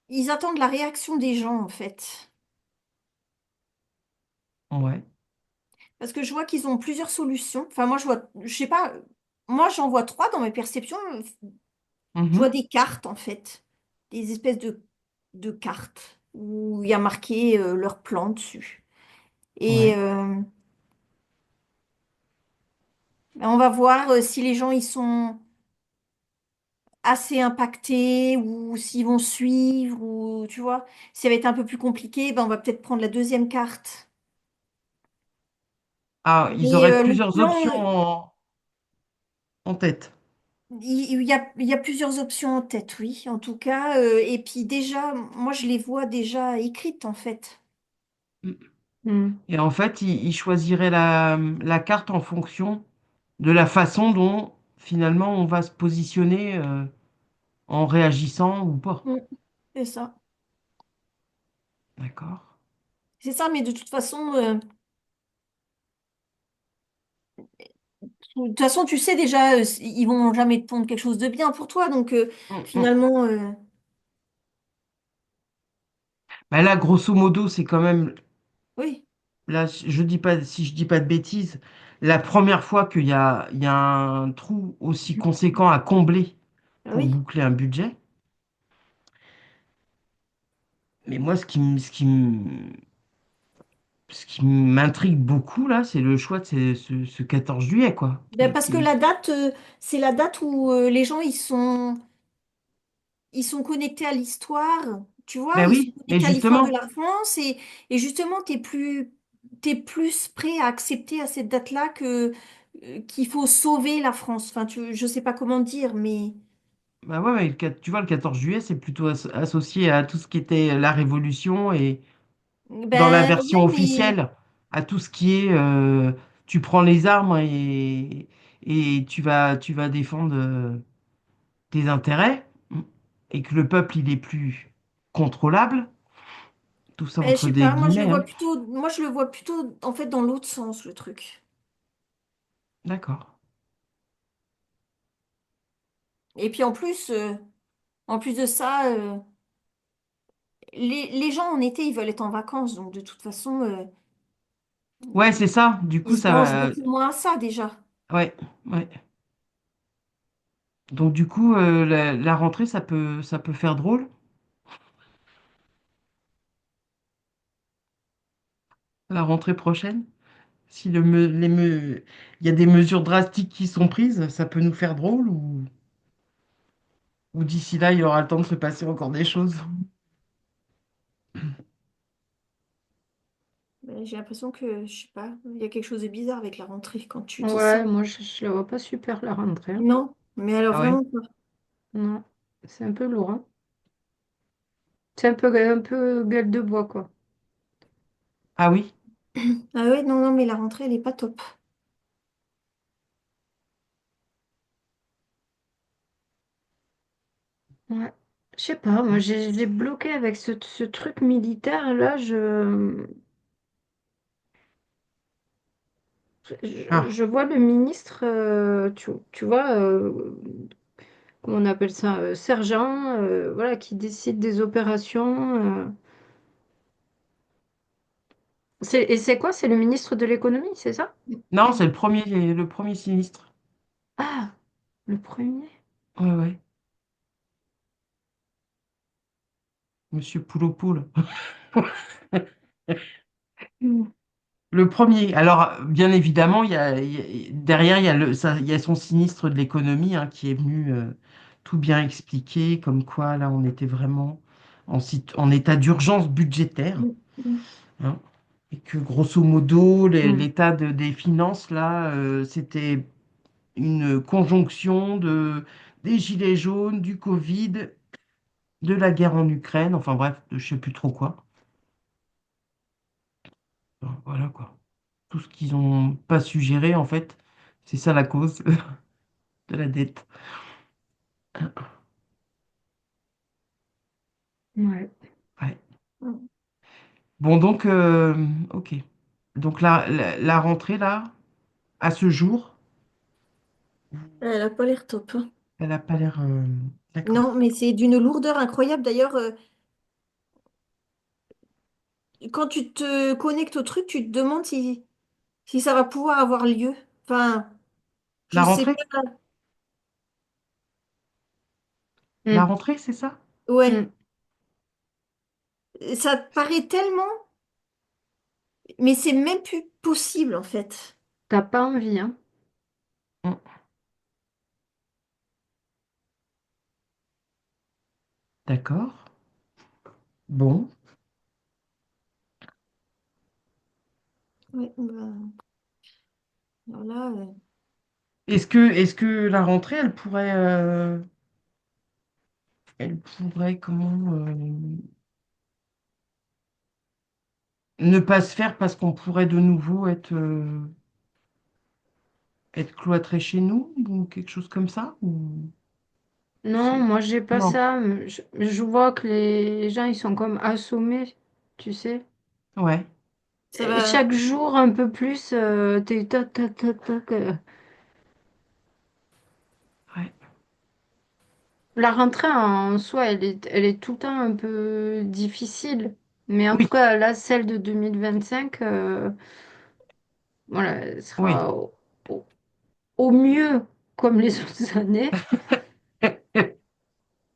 ils attendent la réaction des gens, en fait. Ouais. Parce que je vois qu'ils ont plusieurs solutions. Enfin, moi, je vois, je sais pas, moi, j'en vois trois dans mes perceptions. Je vois Mhm. des cartes, en fait. Des espèces de cartes où il y a marqué leur plan dessus. Et Ouais. ben, on va voir si les gens, ils sont assez impactés ou s'ils vont suivre ou, tu vois, si ça va être un peu plus compliqué, ben, on va peut-être prendre la deuxième carte. Ah, ils Mais auraient le plusieurs plan, options en tête. il y a plusieurs options en tête, oui, en tout cas. Et puis déjà, moi, je les vois déjà écrites, en fait. Mm. Et en fait, ils choisiraient la carte en fonction de la façon dont finalement on va se positionner en réagissant ou pas. Mm, c'est ça. D'accord? C'est ça, mais de toute façon, tu sais déjà, ils vont jamais te pondre quelque chose de bien pour toi. Donc, Mm, mm. finalement, Bah là, grosso modo, c'est quand même, oui, là, je dis pas, si je dis pas de bêtises, la première fois il y a un trou aussi conséquent à combler pour oui. boucler un budget. Mais moi, ce qui m'intrigue beaucoup, là, c'est le choix de ce 14 juillet, quoi. Ben, parce que la date, c'est la date où les gens, ils sont connectés à l'histoire, tu vois, Ben ils sont oui, mais connectés à l'histoire de justement, la France et justement, t'es plus prêt à accepter à cette date-là qu'il faut sauver la France. Enfin, je sais pas comment dire, mais bah ouais, mais tu vois, le 14 juillet, c'est plutôt associé à tout ce qui était la Révolution et dans la ben version ouais, mais officielle, à tout ce qui est tu prends les armes et tu vas défendre tes intérêts et que le peuple, il est plus contrôlable, tout ça ben, je entre sais des pas, moi je le guillemets, vois hein. plutôt, moi je le vois plutôt en fait dans l'autre sens, le truc. D'accord. Et puis en plus de ça, les gens en été, ils veulent être en vacances, donc de toute façon, Ouais, c'est ça. Du coup, ils se ça branchent va. beaucoup moins à ça déjà. Ouais, ouais. Donc du coup, la rentrée, ça peut faire drôle. La rentrée prochaine. Si il y a des mesures drastiques qui sont prises, ça peut nous faire drôle ou d'ici là, il y aura le temps de se passer encore des choses. Ben, j'ai l'impression que, je sais pas, il y a quelque chose de bizarre avec la rentrée quand tu dis ça. Ouais, moi je la vois pas super la rentrée, hein. Non, mais alors Ah ouais? vraiment pas. Non, c'est un peu lourd, hein. C'est un peu gueule de bois, quoi. Ah oui? Ah ouais, non, non, mais la rentrée, elle est pas top. Ouais. Je sais pas, moi j'ai bloqué avec ce truc militaire là, Ah, je vois le ministre, tu vois, comment on appelle ça, sergent, voilà, qui décide des opérations. Et c'est quoi? C'est le ministre de l'économie, c'est ça? non, c'est le premier sinistre. Ah, le premier. Ouais, ouais. Monsieur Poulopoul. Le premier. Alors, bien évidemment, derrière, il y a son sinistre de l'économie hein, qui est venu tout bien expliquer, comme quoi là, on était vraiment en état d'urgence budgétaire, hein, et que grosso modo, Mm. l'état des finances, là, c'était une conjonction des gilets jaunes, du Covid, de la guerre en Ukraine, enfin bref, de je sais plus trop quoi. Enfin, voilà quoi. Tout ce qu'ils n'ont pas su gérer, en fait, c'est ça la cause. de la dette. Ouais. Ouais. Mm. Bon, donc, ok. Donc la rentrée, là, à ce jour, Elle a pas l'air top, hein. elle n'a pas l'air... Non, D'accord. mais c'est d'une lourdeur incroyable. D'ailleurs, quand tu te connectes au truc, tu te demandes si ça va pouvoir avoir lieu. Enfin, je La sais rentrée? pas. La Mm. rentrée, c'est ça? Ouais, Mm. ça te paraît tellement, mais c'est même plus possible en fait. T'as pas envie, hein? Mm. D'accord. Bon. Ouais, bah, alors là, Est-ce que la rentrée, elle pourrait comment ne pas se faire parce qu'on pourrait de nouveau être cloîtré chez nous ou quelque chose comme ça ou Non, c'est moi j'ai pas non. ça. Je vois que les gens ils sont comme assommés, tu sais. Ouais. ça Et va. chaque jour un peu plus, t'es tac tac tac tac. Ouais. La rentrée en soi, elle est tout le temps un peu difficile. Mais en tout Oui. cas, là, celle de 2025, voilà, elle Oui. sera au- au mieux comme les autres années.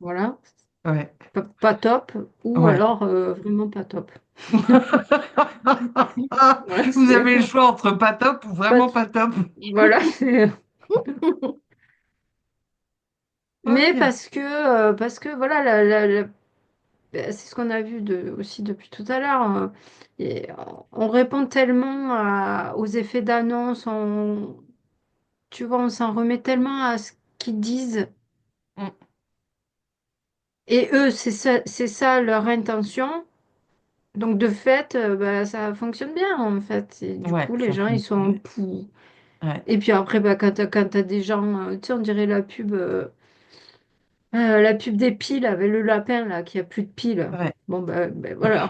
Voilà, Ouais. pas top, ou Ouais. alors vraiment pas top. Voilà, Vous c'est avez le choix entre pas top ou pas, vraiment pas top. voilà, mais Ok. parce que voilà, c'est ce qu'on a vu aussi depuis tout à l'heure. Et on répond tellement aux effets d'annonce, tu vois, on s'en remet tellement à ce qu'ils disent. Mm. Et eux, c'est ça leur intention. Donc de fait, bah, ça fonctionne bien en fait. Et du Ouais, coup, les ça gens, ils fonctionne. sont Ouais. pour. Ouais. Et puis après, bah, quand t'as des gens, tu sais, on dirait la pub des piles avec le lapin là, qui a plus de piles. Ouais. Bon, ben voilà.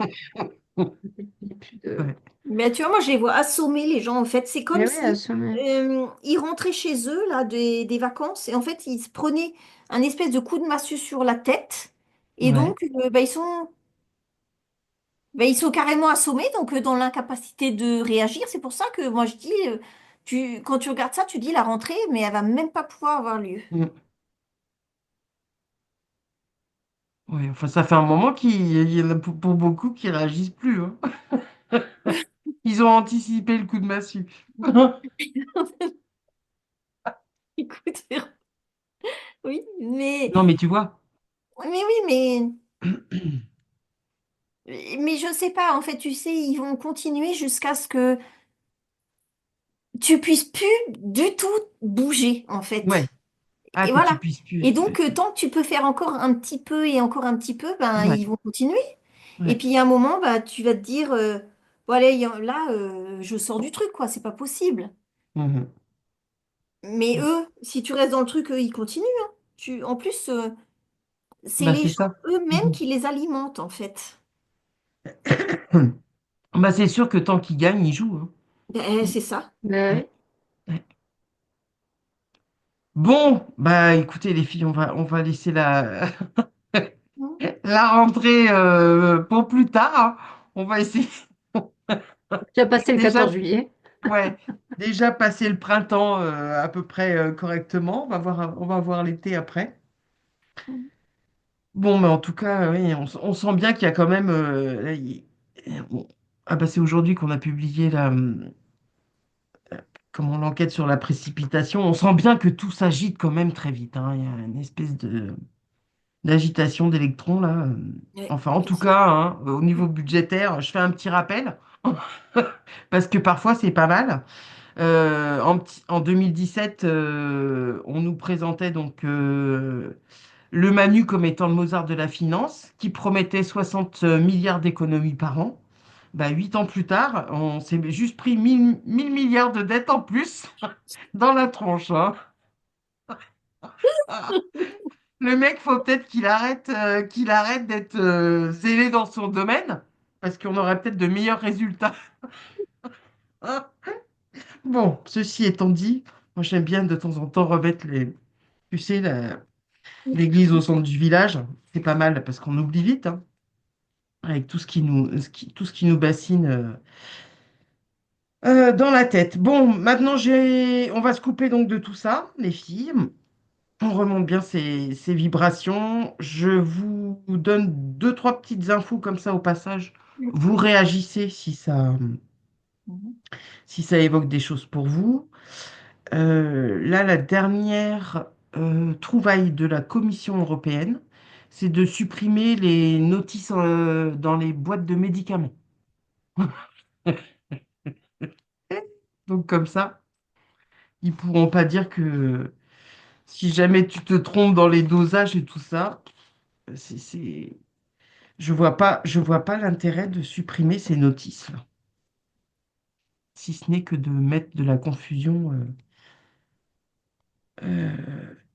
Il y a plus de... Ouais. Mais tu vois, moi, je les vois assommer les gens, en fait. C'est Mais comme oui, si assommé. ils rentraient chez eux, là, des vacances, et en fait, ils se prenaient un espèce de coup de massue sur la tête, et Ouais. donc, ils sont carrément assommés, donc dans l'incapacité de réagir. C'est pour ça que moi, je dis, quand tu regardes ça, tu dis la rentrée, mais elle va même pas pouvoir avoir lieu. Mm. Ouais. Enfin, ça fait un moment qu'il y en a pour beaucoup qui réagissent plus, hein. Ils ont anticipé le coup de massue. Écoute, oui, mais, Non, mais tu vois. mais oui, mais je sais pas, en fait, tu sais, ils vont continuer jusqu'à ce que tu puisses plus du tout bouger, en Ouais. fait. Ah, Et que tu voilà. puisses plus. Et donc, tant que tu peux faire encore un petit peu et encore un petit peu, ben, Ouais. ils vont continuer. Et Ouais. puis, il y a un moment, bah, tu vas te dire, bon, allez, là, je sors du truc, quoi, c'est pas possible. Mhm. Mais Ouais. eux, si tu restes dans le truc, eux, ils continuent, hein. En plus, c'est Bah, les c'est gens ça. eux-mêmes Mhm. qui les alimentent, en fait. Bah, c'est sûr que tant qu'ils gagnent, ils jouent, hein. Ben, c'est ça. Ouais. Ben Ouais. Bon, bah écoutez les filles, on va laisser la rentrée pour plus tard, hein. On va essayer oui. Tu as passé le 14 déjà, juillet. ouais, déjà passer le printemps à peu près correctement. On va voir l'été après. Bon, mais en tout cas, oui, on sent bien qu'il y a quand même. Là, on- Ah bah c'est aujourd'hui qu'on a publié comment l'enquête sur la précipitation. On sent bien que tout s'agite quand même très vite, hein. Il y a une espèce d'agitation d'électrons là. Ouais, Enfin, en tout effectivement. cas, hein, au niveau budgétaire, je fais un petit rappel parce que parfois c'est pas mal. En 2017, on nous présentait donc le Manu comme étant le Mozart de la finance, qui promettait 60 milliards d'économies par an. Bah, 8 ans plus tard, on s'est juste pris 1000 milliards de dettes en plus dans la tronche, hein. Ah, le mec, faut peut-être qu'il arrête d'être zélé dans son domaine, parce qu'on aurait peut-être de meilleurs résultats. Ah, bon, ceci étant dit, moi j'aime bien de temps en temps remettre tu sais, l'église au centre du village. C'est pas mal parce qu'on oublie vite, hein, avec tout ce qui nous bassine dans la tête. Bon, maintenant on va se couper donc de tout ça, les filles. On remonte bien ces vibrations. Je vous donne deux, trois petites infos comme ça au passage. Vous réagissez si ça évoque des choses pour vous. Là, la dernière trouvaille de la Commission européenne, c'est de supprimer les notices dans les boîtes de médicaments. Donc comme ça, ils pourront pas dire que si jamais tu te trompes dans les dosages et tout ça, c'est... je vois pas l'intérêt de supprimer ces notices-là, si ce n'est que de mettre de la confusion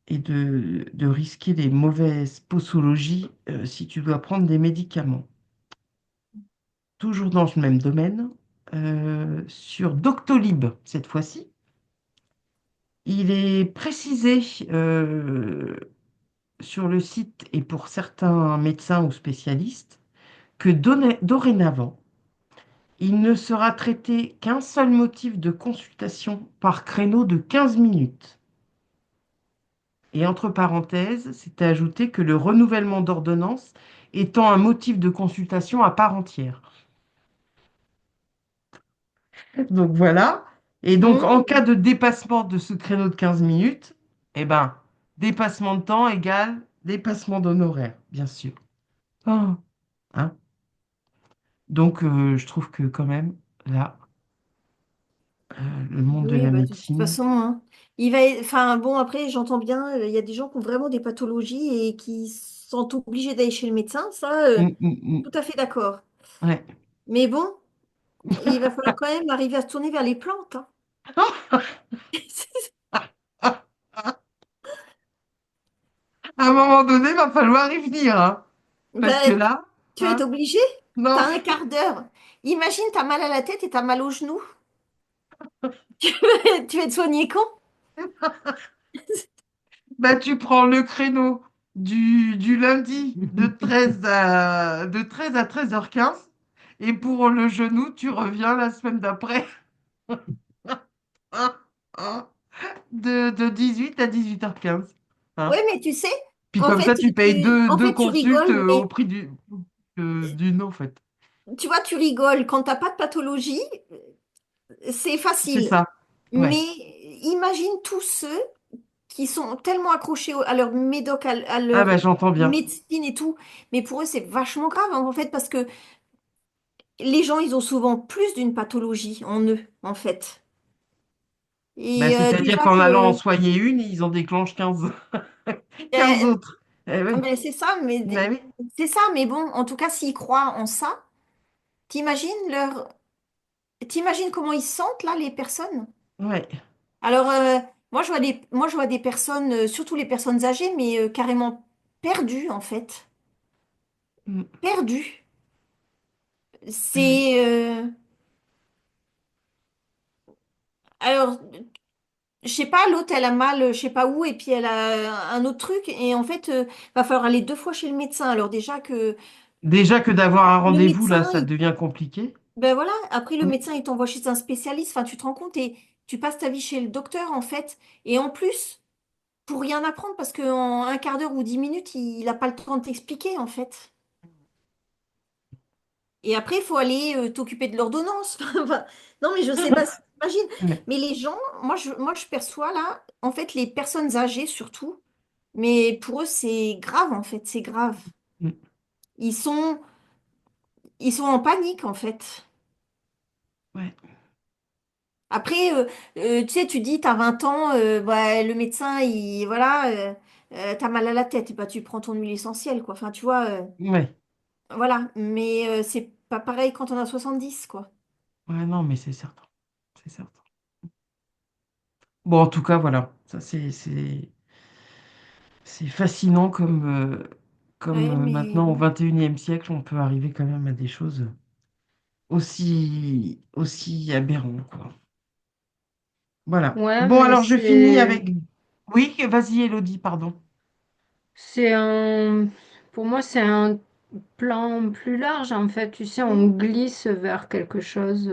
et de risquer les mauvaises posologies si tu dois prendre des médicaments. Toujours dans le même domaine, sur Doctolib cette fois-ci, il est précisé sur le site et pour certains médecins ou spécialistes que dorénavant, il ne sera traité qu'un seul motif de consultation par créneau de 15 minutes. Et entre parenthèses, c'est ajouté que le renouvellement d'ordonnance étant un motif de consultation à part entière. Donc voilà. Et donc en Mhm. cas de dépassement de ce créneau de 15 minutes, eh ben, dépassement de temps égale dépassement d'honoraires, bien sûr. Oh, hein. Donc je trouve que quand même, là, le monde de Oui, la bah, de toute médecine. façon, hein. Enfin, bon, après, j'entends bien, il y a des gens qui ont vraiment des pathologies et qui sont obligés d'aller chez le médecin, ça, tout à fait d'accord. Ouais. Mais bon, il va falloir quand même arriver à se tourner vers les plantes, hein. À un moment donné, va falloir y venir, hein. Parce que Ben, là, tu vas être hein, obligé, non. t'as un quart d'heure. Imagine, t'as mal à la tête et t'as mal aux genoux. Tu vas être soigné quand? Bah, tu prends le créneau du lundi de 13 à 13h15 et pour le genou, tu reviens la semaine d'après hein, hein, de 18 à 18h15. Oui, Hein. mais tu sais, Puis comme ça, tu payes en deux fait, tu consultes rigoles, au mais prix d'une, en fait. tu vois, tu rigoles. Quand t'as pas de pathologie, c'est C'est facile. ça. Ouais. Mais imagine tous ceux qui sont tellement accrochés à leur médoc, à Ah leur bah j'entends bien. médecine et tout. Mais pour eux, c'est vachement grave, hein, en fait, parce que les gens, ils ont souvent plus d'une pathologie en eux, en fait. Bah, Et c'est-à-dire déjà qu'en allant en que, soigner une, ils en déclenchent 15 15 euh, autres. Eh oui. ben, c'est ça, Bah oui. c'est ça, mais bon, en tout cas, s'ils croient en ça, t'imagines t'imagines comment ils se sentent là, les personnes? Ouais. Alors, moi, je vois des personnes, surtout les personnes âgées, mais carrément perdues, en fait. Mm. Perdues. Ah oui. C'est, alors, je sais pas, l'autre, elle a mal, je sais pas où, et puis elle a un autre truc, et en fait, va falloir aller 2 fois chez le médecin. Alors déjà que Déjà que d'avoir un le rendez-vous, là, médecin, ça devient compliqué. ben voilà, après le Mm. médecin, il t'envoie chez un spécialiste, enfin, tu te rends compte, et tu passes ta vie chez le docteur, en fait, et en plus, pour rien apprendre, parce qu'en un quart d'heure ou 10 minutes, il n'a pas le temps de t'expliquer, en fait. Et après, il faut aller t'occuper de l'ordonnance. Enfin, non, mais je sais pas si t'imagines. Ouais. Mais les gens, moi, je perçois là, en fait, les personnes âgées surtout, mais pour eux, c'est grave, en fait, c'est grave. Mm. Ils sont, ils sont en panique, en fait. Ouais. Après, tu sais, tu dis, t'as 20 ans, bah, le médecin, voilà, t'as mal à la tête, bah, tu prends ton huile essentielle, quoi. Enfin, tu vois, Ouais. voilà. Mais c'est pas pareil quand on a 70 quoi. Ouais, non, mais c'est certain. C'est certain. Bon, en tout cas, voilà. Ça, c'est... c'est fascinant comme Ouais, mais maintenant, au 21e siècle, on peut arriver quand même à des choses aussi aberrantes, quoi. Voilà. Ouais, Bon, mais alors je finis avec... Oui, vas-y, Elodie, pardon. c'est un, pour moi, c'est un plan plus large, en fait. Tu sais, on oui, glisse vers quelque chose.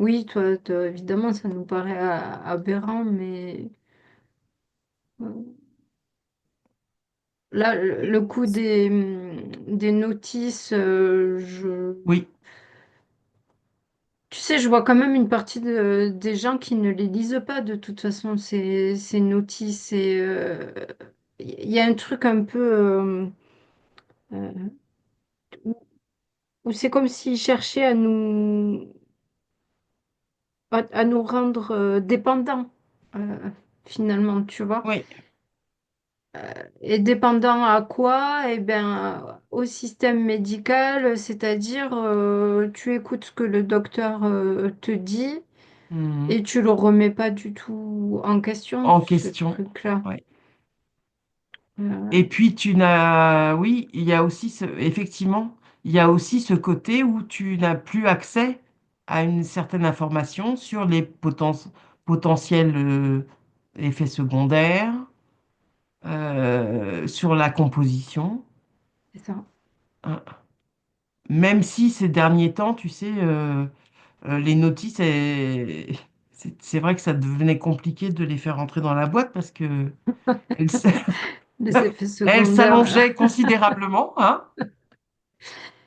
Oui, évidemment, ça nous paraît aberrant, mais là, le coup des notices, Oui, tu sais, je vois quand même une partie des gens qui ne les lisent pas de toute façon, ces notices. Et il y a un truc un peu euh, où c'est comme s'ils cherchaient à nous rendre dépendants, euh, finalement, tu vois. oui. Et dépendant à quoi? Eh bien, au système médical, c'est-à-dire tu écoutes ce que le docteur te dit Mhm. et tu le remets pas du tout en question, En ce question. truc-là. Ouais. Euh, Et puis tu n'as, oui, il y a aussi effectivement, il y a aussi ce côté où tu n'as plus accès à une certaine information sur les potentiels effets secondaires, sur la composition, c'est ça. hein. Même si ces derniers temps, tu sais, les notices, c'est vrai que ça devenait compliqué de les faire rentrer dans la boîte parce que elles, s- Les effets elles secondaires. s'allongeaient considérablement, hein.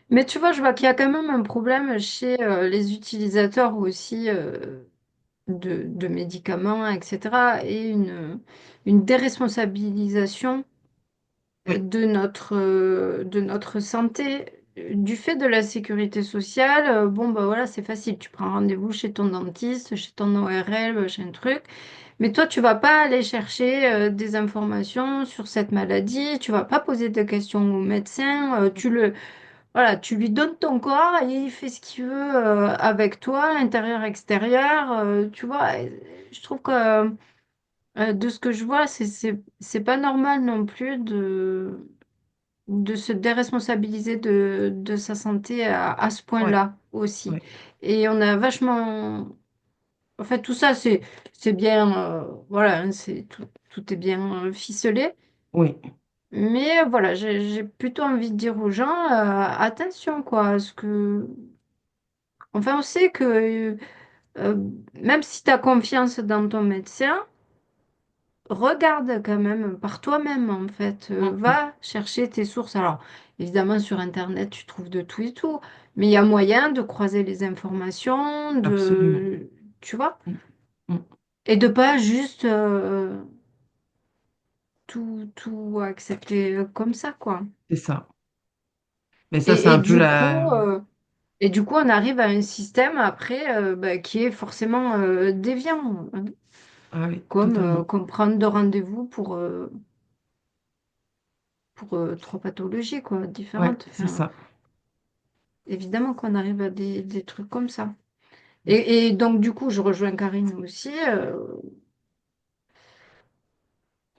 Mais tu vois, je vois qu'il y a quand même un problème chez les utilisateurs aussi de médicaments, etc. Et une déresponsabilisation Oui. de notre santé. Du fait de la sécurité sociale, bon, bah voilà, c'est facile. Tu prends rendez-vous chez ton dentiste, chez ton ORL, chez un truc. Mais toi, tu vas pas aller chercher des informations sur cette maladie. Tu vas pas poser de questions au médecin. Voilà, tu lui donnes ton corps et il fait ce qu'il veut avec toi, intérieur, extérieur. Tu vois, et je trouve que de ce que je vois, c'est pas normal non plus de se déresponsabiliser de sa santé à ce Ouais, point-là aussi. ouais, Et on a vachement... En fait, tout ça, c'est bien... voilà, hein, tout est bien ficelé. oui, Mais voilà, j'ai plutôt envie de dire aux gens, attention, quoi, parce que... Enfin, on sait que euh, même si tu as confiance dans ton médecin, regarde quand même par toi-même, en fait. mm, mm, Va chercher tes sources. Alors, évidemment, sur Internet, tu trouves de tout et tout, mais il y a moyen de croiser les informations, absolument. tu vois, Mm, mm, et de pas juste tout accepter comme ça, quoi. c'est ça. Mais ça, c'est Et, et un peu du coup, la... euh, et du coup, on arrive à un système après bah, qui est forcément déviant, hein. Ah oui, Comme, totalement. comme prendre de rendez-vous pour trois pathologies quoi, Ouais, différentes. c'est Enfin, ça. évidemment qu'on arrive à des trucs comme ça. Mm. Et donc, du coup, je rejoins Karine aussi.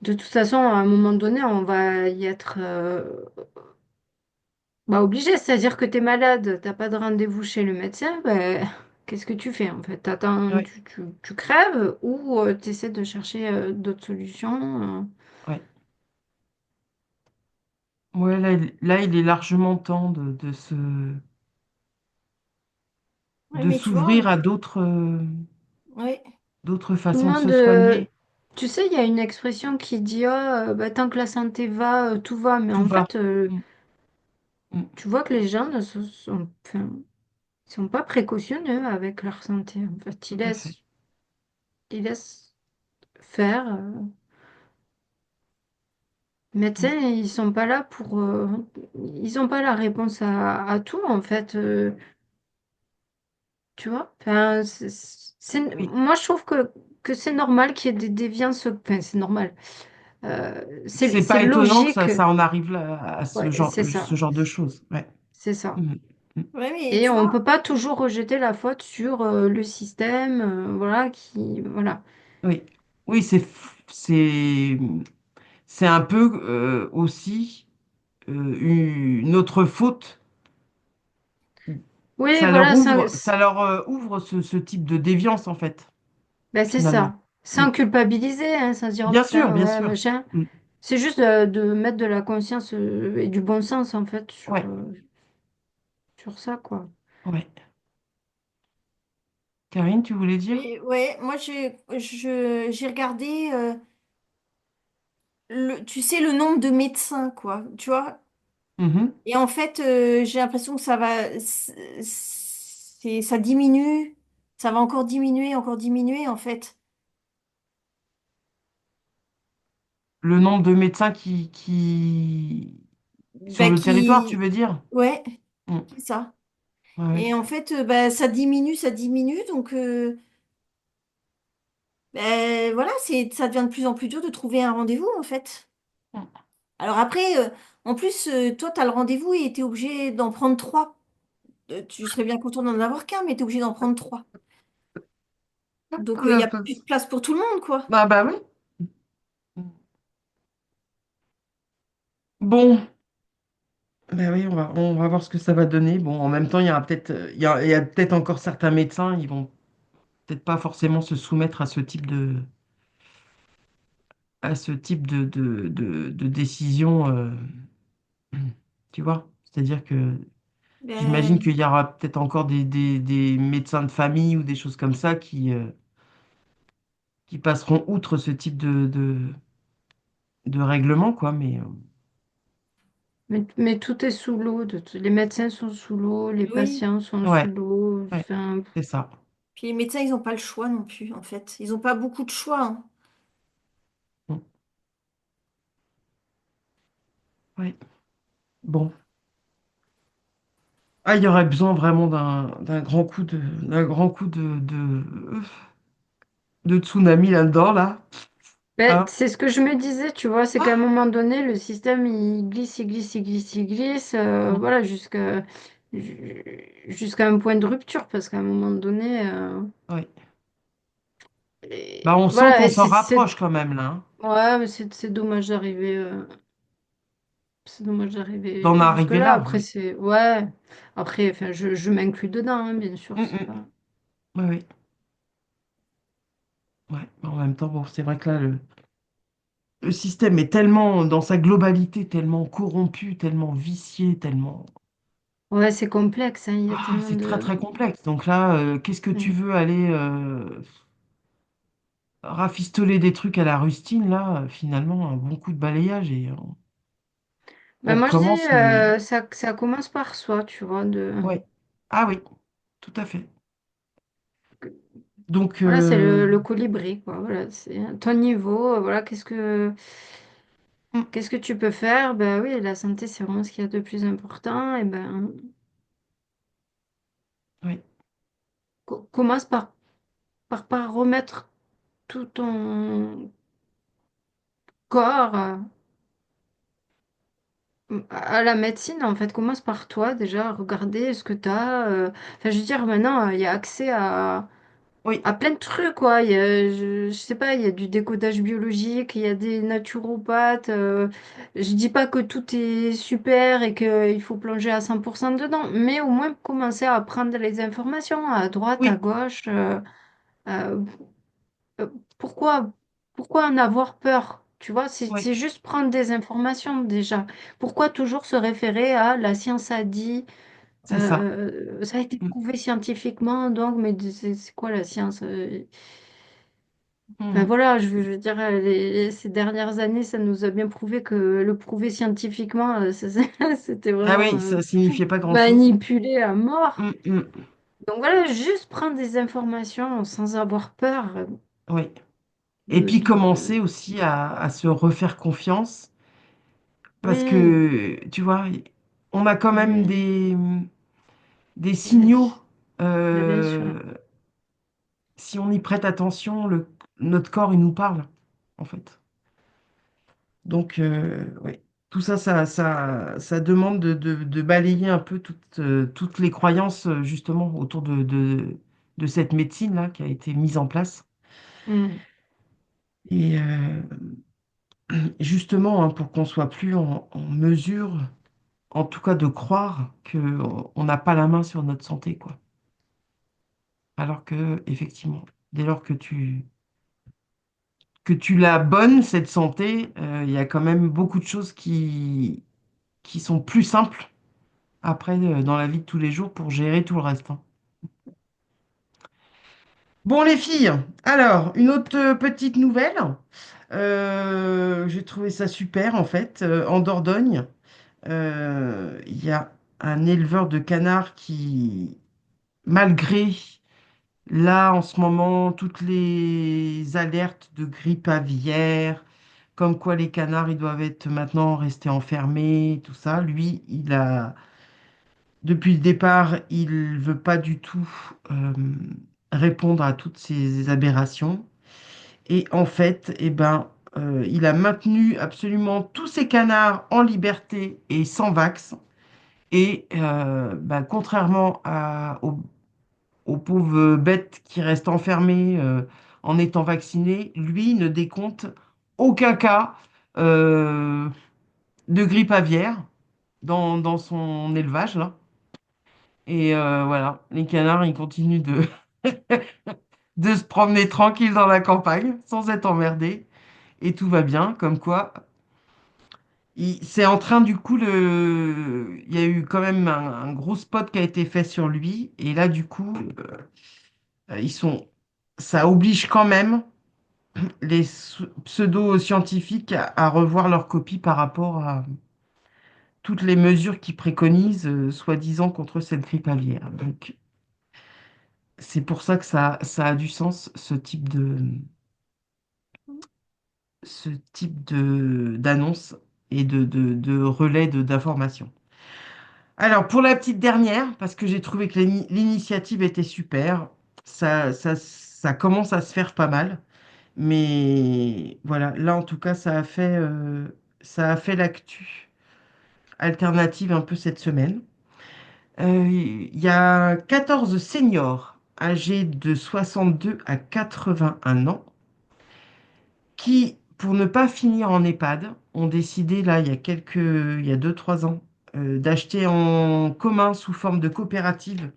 De toute façon, à un moment donné, on va y être bah, obligé. C'est-à-dire que tu es malade, t'as pas de rendez-vous chez le médecin, ben, qu'est-ce que tu fais en fait? T'attends, Ouais, tu crèves ou tu essaies de chercher d'autres solutions. ouais. Ouais, là, il est largement temps ouais, de mais tu vois, s'ouvrir à ouais, d'autres Tout le façons de se monde, soigner. tu sais, il y a une expression qui dit, oh, bah, tant que la santé va, tout va. Mais Tout en va. fait, Mm, mm, tu vois que les gens ne enfin, ils sont pas précautionneux avec leur santé. En fait, tout à fait. ils laissent faire. Les Mm. médecins, ils sont pas là pour, ils ont pas la réponse à tout, en fait. Tu vois? Enfin, Oui. moi, je trouve que c'est normal qu'il y ait des déviances. Enfin, c'est normal. C'est C'est c'est pas étonnant que logique. ça en arrive là, à Ouais, c'est ça. ce genre de choses. Ouais. C'est ça. Mm, mm. ouais, mais Et tu on ne vois, peut pas toujours rejeter la faute sur le système, voilà, qui, voilà. Oui. Oui, c'est un peu aussi une autre faute. Oui, voilà, Ça leur ouvre ce type de déviance, en fait, ben, c'est finalement. ça. Mm. Sans culpabiliser, hein, sans se dire, oh Bien sûr, putain, bien ouais, sûr. machin. Mm. C'est juste de mettre de la conscience et du bon sens, en fait, Ouais, sur ça, quoi. ouais. Karine, tu voulais dire? Mais ouais, moi j'ai regardé, tu sais, le nombre de médecins, quoi, tu vois. Mhm. Et en fait, j'ai l'impression que ça diminue, ça va encore diminuer, en fait. Le nombre de médecins sur Bah, le territoire, tu veux dire? ouais, Mm. c'est ça. Ouais, ouais. Et en fait, bah, ça diminue, donc voilà, ça devient de plus en plus dur de trouver un rendez-vous, en fait. Mm. Alors après, en plus, toi, tu as le rendez-vous et tu es obligé d'en prendre trois. Tu serais bien content d'en avoir qu'un, mais tu es obligé d'en prendre trois. Donc, il n'y a plus de place pour tout le monde, quoi. Ah bah oui. Bon, bah oui, on va voir ce que ça va donner. Bon, en même temps, il y a peut-être il y a peut-être encore certains médecins, ils vont peut-être pas forcément se soumettre à ce type de décision, tu vois. C'est-à-dire que j'imagine Ben, qu'il y aura peut-être encore des médecins de famille ou des choses comme ça qui passeront outre ce type de règlement, quoi. Mais Mais tout est sous l'eau. Les médecins sont sous l'eau, les oui. patients sont sous ouais, l'eau. ouais, Enfin, c'est ça. Puis les médecins, ils n'ont pas le choix non plus, en fait. Ils n'ont pas beaucoup de choix, hein. Mm. Ouais. Bon. Ah, il y aurait besoin vraiment d'un grand coup de tsunami là-dedans, là. ben, Hein. c'est ce que je me disais, tu vois, c'est qu'à un moment donné, le système, il glisse, il glisse, il glisse, il glisse, Mm. voilà, jusqu'à un point de rupture, parce qu'à un moment donné, Ouais. Bah, on sent voilà, qu'on et s'en rapproche quand même, là. Hein. ouais, mais c'est dommage D'en d'arriver arriver jusque-là. là, Après, oui. ouais, après, enfin, je m'inclus dedans, hein, bien sûr, Mm, c'est mm. pas. Ouais, ouais. Ouais. Mais en même temps, bon, c'est vrai que là, le système est tellement, dans sa globalité, tellement corrompu, tellement vicié, tellement... Ouais, c'est complexe, hein, il y a Ah, tellement c'est très, de. très complexe. Donc là, qu'est-ce que tu Mm. veux aller rafistoler des trucs à la rustine, là, finalement, un bon coup de balayage et Ben, on moi, je dis, recommence, mais... ça commence par soi, tu vois, Ouais. Ah oui, tout à fait. Donc, Voilà, c'est le colibri, quoi. Voilà, c'est à ton niveau. Voilà, hmm, qu'est-ce que tu peux faire? Ben oui, la santé, c'est vraiment ce qu'il y a de plus important. Et ben, oui, commence par remettre tout ton corps à la médecine. En fait, commence par toi déjà, regarder ce que tu as. Enfin, je veux dire, maintenant, il y a accès oui, à plein de trucs, quoi. Je sais pas, il y a du décodage biologique, il y a des naturopathes. Je dis pas que tout est super et qu'il faut plonger à 100% dedans, mais au moins commencer à prendre les informations à droite, à oui, gauche. Euh, euh, pourquoi, pourquoi en avoir peur? Tu vois, oui, c'est juste prendre des informations déjà. Pourquoi toujours se référer à la science a dit, c'est ça. ça a été Hmm, prouvé scientifiquement, donc, mais c'est quoi la science? Enfin, hmm. voilà, je veux dire, ces dernières années, ça nous a bien prouvé que le prouver scientifiquement, c'était Ah vraiment oui, ça signifiait pas grand-chose. manipulé à mort. Hmm, hmm. Donc voilà, juste prendre des informations sans avoir peur Oui. Et de, puis de, de- commencer aussi à se refaire confiance parce Oui, que, tu vois, on a quand même oui, des oui, signaux. mais bien sûr. euh, Si on y prête attention, notre corps, il nous parle, en fait. Donc, oui, tout ça, ça demande de balayer un peu toutes les croyances, justement, autour de cette médecine-là qui a été mise en place. Mm. Et justement, hein, pour qu'on soit plus en mesure, en tout cas, de croire que on n'a pas la main sur notre santé, quoi. Alors que, effectivement, dès lors que tu l'as bonne, cette santé, il y a quand même beaucoup de choses qui sont plus simples après dans la vie de tous les jours pour gérer tout le reste, hein. Bon, les filles, alors, une autre petite nouvelle. J'ai trouvé ça super, en fait. En Dordogne, il y a un éleveur de canards qui, malgré, là, en ce moment, toutes les alertes de grippe aviaire, comme quoi les canards, ils doivent être maintenant restés enfermés, tout ça, lui, depuis le départ, il veut pas du tout répondre à toutes ces aberrations. Et en fait, eh ben, il a maintenu absolument tous ces canards en liberté et sans vax. Et bah, contrairement aux pauvres bêtes qui restent enfermées en étant vaccinées, lui ne décompte aucun cas euh, de grippe aviaire dans son élevage, là. Et voilà, les canards, ils continuent de se promener tranquille dans la campagne sans être emmerdés. Et tout va bien, comme quoi. C'est en train, du coup, il y a eu quand même un gros spot qui a été fait sur lui. Et là, du coup, ils sont, ça oblige quand même les pseudo-scientifiques à revoir leur copie par rapport à toutes les mesures qu'ils préconisent, soi-disant, contre cette grippe aviaire. Donc, c'est pour ça que ça a du sens, d'annonce et de relais d'information. Alors, pour la petite dernière, parce que j'ai trouvé que l'initiative était super, ça commence à se faire pas mal. Mais voilà, là en tout cas, ça a fait l'actu alternative un peu cette semaine. Il y a 14 seniors âgés de 62 à 81 ans qui, pour ne pas finir en EHPAD, ont décidé, là, il y a 2, 3 ans, d'acheter en commun sous forme de coopérative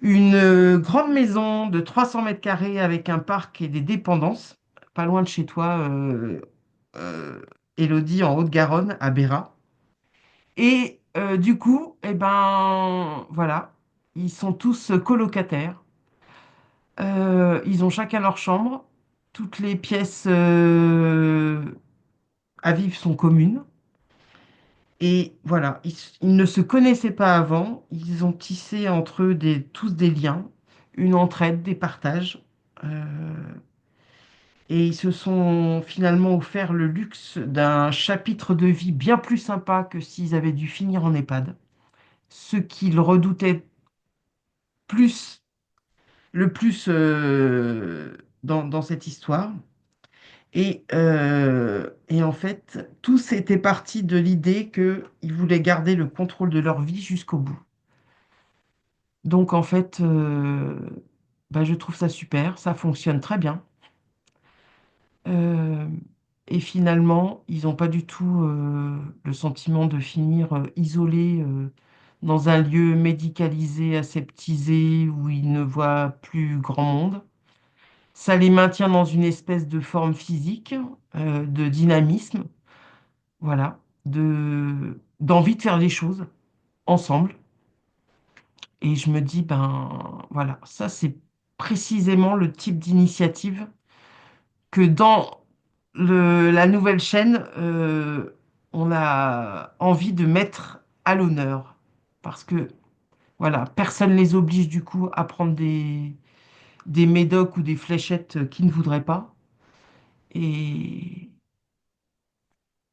une grande maison de 300 mètres carrés avec un parc et des dépendances, pas loin de chez toi, Élodie, en Haute-Garonne, à Béra. Et du coup, eh ben, voilà, ils sont tous colocataires. Ils ont chacun leur chambre. Toutes les pièces à vivre sont communes. Et voilà, ils ne se connaissaient pas avant. Ils ont tissé entre eux tous des liens, une entraide, des partages. Euh, et ils se sont finalement offert le luxe d'un chapitre de vie bien plus sympa que s'ils avaient dû finir en EHPAD. Ce qu'ils redoutaient plus, le plus dans cette histoire. Et en fait, tous étaient partis de l'idée qu'ils voulaient garder le contrôle de leur vie jusqu'au bout. Donc en fait, bah, je trouve ça super, ça fonctionne très bien. Euh, et finalement, ils n'ont pas du tout le sentiment de finir isolés dans un lieu médicalisé, aseptisé, où ils ne voient plus grand monde. Ça les maintient dans une espèce de forme physique, de dynamisme, voilà, d'envie de faire les choses ensemble. Et je me dis, ben voilà, ça c'est précisément le type d'initiative que dans la nouvelle chaîne, on a envie de mettre à l'honneur. Parce que voilà, personne ne les oblige du coup à prendre des médocs ou des fléchettes qu'ils ne voudraient pas. Et,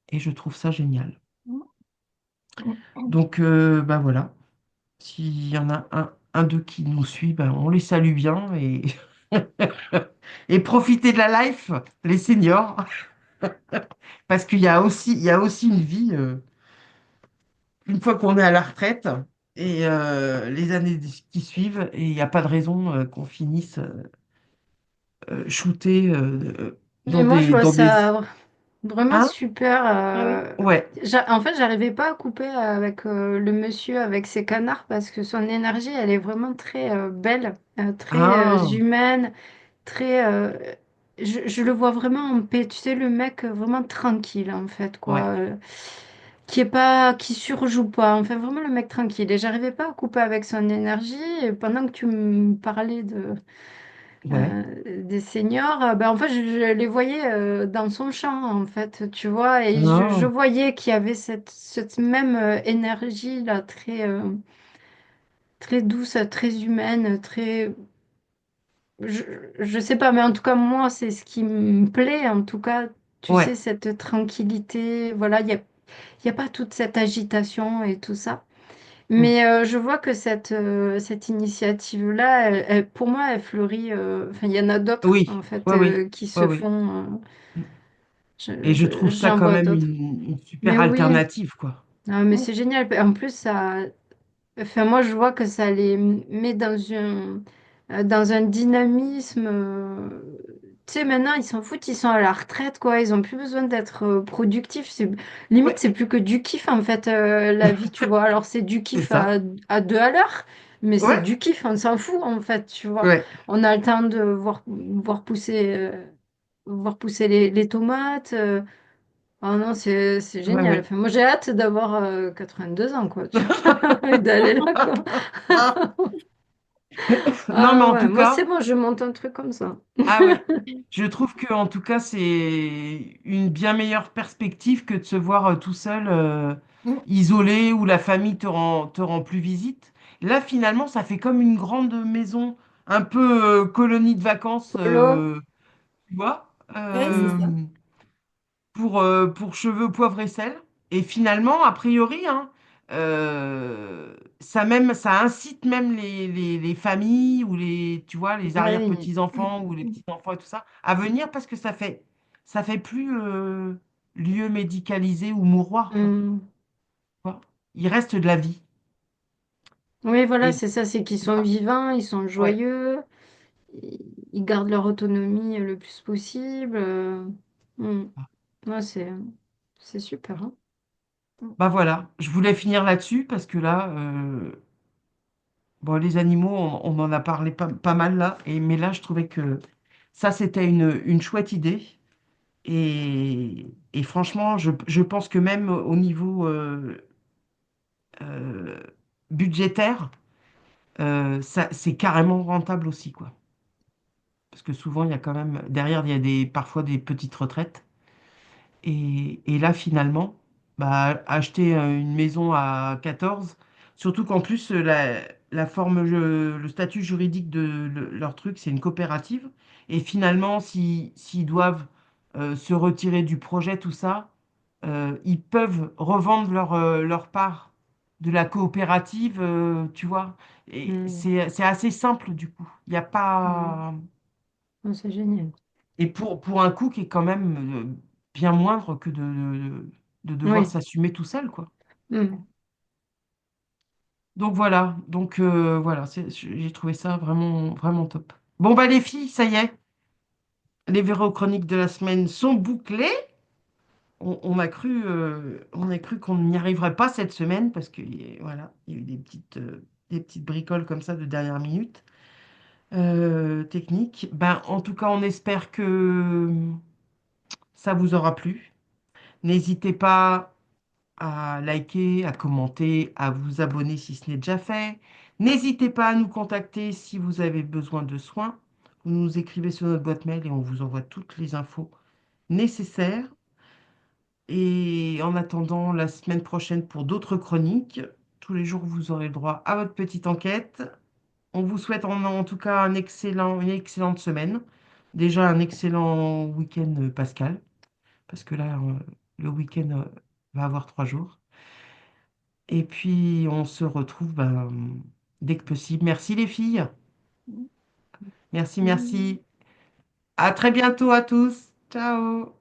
et je trouve ça génial. Donc, ben voilà, s'il y en a un d'eux qui nous suit, ben, on les salue bien et profitez de la life, les seniors, parce qu'il y a aussi une vie une fois qu'on est à la retraite et les années qui suivent, et il n'y a pas de raison qu'on finisse shooté Et dans moi, je des, vois dans des... ça. Vraiment Hein? super. Ah oui. Ouais. En fait, j'arrivais pas à couper avec le monsieur, avec ses canards, parce que son énergie, elle est vraiment très belle, très Ah, humaine, très. Je le vois vraiment en paix. Tu sais, le mec vraiment tranquille, en fait, quoi. ouais. Qui est pas, qui surjoue pas. Enfin, vraiment le mec tranquille. Et j'arrivais pas à couper avec son énergie. Et pendant que tu me parlais Ouais. des seniors, ben, en fait, je les voyais dans son champ, en fait, tu vois, et je Non. voyais qu'il y avait cette même énergie là, très douce, très humaine, très, je, je sais pas, mais en tout cas, moi, c'est ce qui me plaît, en tout cas, tu sais, Ouais. cette tranquillité, voilà, il y a pas toute cette agitation et tout ça. Mm. Mais je vois que cette initiative-là, pour moi, elle fleurit. Enfin, il y en a d'autres, Oui. en fait, Ouais, oui. qui Ouais, se oui. font. Mm. Et je trouve ça J'en quand vois même d'autres. une Mais super oui, alternative, quoi. ah, mais Mm. c'est génial. En plus, ça. Enfin, moi, je vois que ça les met dans un dynamisme. Tu sais, maintenant, ils s'en foutent, ils sont à la retraite, quoi. Ils ont plus besoin d'être productifs. Limite, Ouais. c'est plus que du kiff, en fait, la vie, tu vois. Alors, c'est du C'est kiff ça. à deux à l'heure, mais c'est Ouais. du kiff, on s'en fout, en fait, tu vois. Ouais. On a le temps de voir pousser les tomates. Oh non, c'est Ouais, génial. ouais. Enfin, moi, j'ai hâte d'avoir 2 ans, quoi, tu vois, et d'aller là, quoi. Non, mais Ah en ouais, tout moi, c'est cas, bon, je monte un truc comme ça. ah ouais. Je trouve que en tout cas, c'est une bien meilleure perspective que de se voir tout seul, Mm. isolé, où la famille te rend plus visite. Là, finalement, ça fait comme une grande maison, un peu colonie de vacances, Polo. tu vois, Ouais, c'est ça. pour cheveux, poivre et sel. Et finalement, a priori, hein, ça incite même les familles ou tu vois, les Ouais, arrière-petits-enfants ou les petits-enfants et tout ça à venir parce que ça fait plus lieu médicalisé ou mouroir, quoi. hum. Tu vois. Il reste de la vie. Oui, voilà, Et c'est ça, c'est qu'ils c'est sont ça. vivants, ils sont Ouais. joyeux, ils gardent leur autonomie le plus possible. Hum. Ouais, c'est super, hein. Bah voilà, je voulais finir là-dessus parce que là, bon, les animaux, on en a parlé pas mal là, mais là, je trouvais que ça, c'était une chouette idée. Et franchement, je pense que même au niveau euh, budgétaire, ça, c'est carrément rentable aussi, quoi. Parce que souvent, il y a quand même, derrière, il y a parfois des petites retraites. Et là, finalement, bah, acheter une maison à 14, surtout qu'en plus, la forme, le statut juridique de leur truc, c'est une coopérative. Et finalement, s'ils doivent se retirer du projet, tout ça, ils peuvent revendre leur part de la coopérative, tu vois. Et Hum, c'est assez simple, du coup. Il n'y a hum. pas... Ouais, c'est génial. Et pour un coût qui est quand même bien moindre que de devoir Oui. s'assumer tout seul, quoi. Hum. Donc voilà, voilà, j'ai trouvé ça vraiment, vraiment top. Bon bah les filles, ça y est, les vérochroniques de la semaine sont bouclées. On a cru qu'on n'y arriverait pas cette semaine parce que voilà, il y a eu des petites bricoles comme ça de dernière minute techniques. Ben, en tout cas, on espère que ça vous aura plu. N'hésitez pas à liker, à commenter, à vous abonner si ce n'est déjà fait. N'hésitez pas à nous contacter si vous avez besoin de soins. Vous nous écrivez sur notre boîte mail et on vous envoie toutes les infos nécessaires. Et en attendant la semaine prochaine pour d'autres chroniques, tous les jours vous aurez le droit à votre petite enquête. On vous souhaite en tout cas une excellente semaine. Déjà un excellent week-end pascal, parce que là, le week-end va avoir 3 jours. Et puis, on se retrouve ben, dès que possible. Merci les filles. Merci, Hum. merci. À très bientôt à tous. Ciao.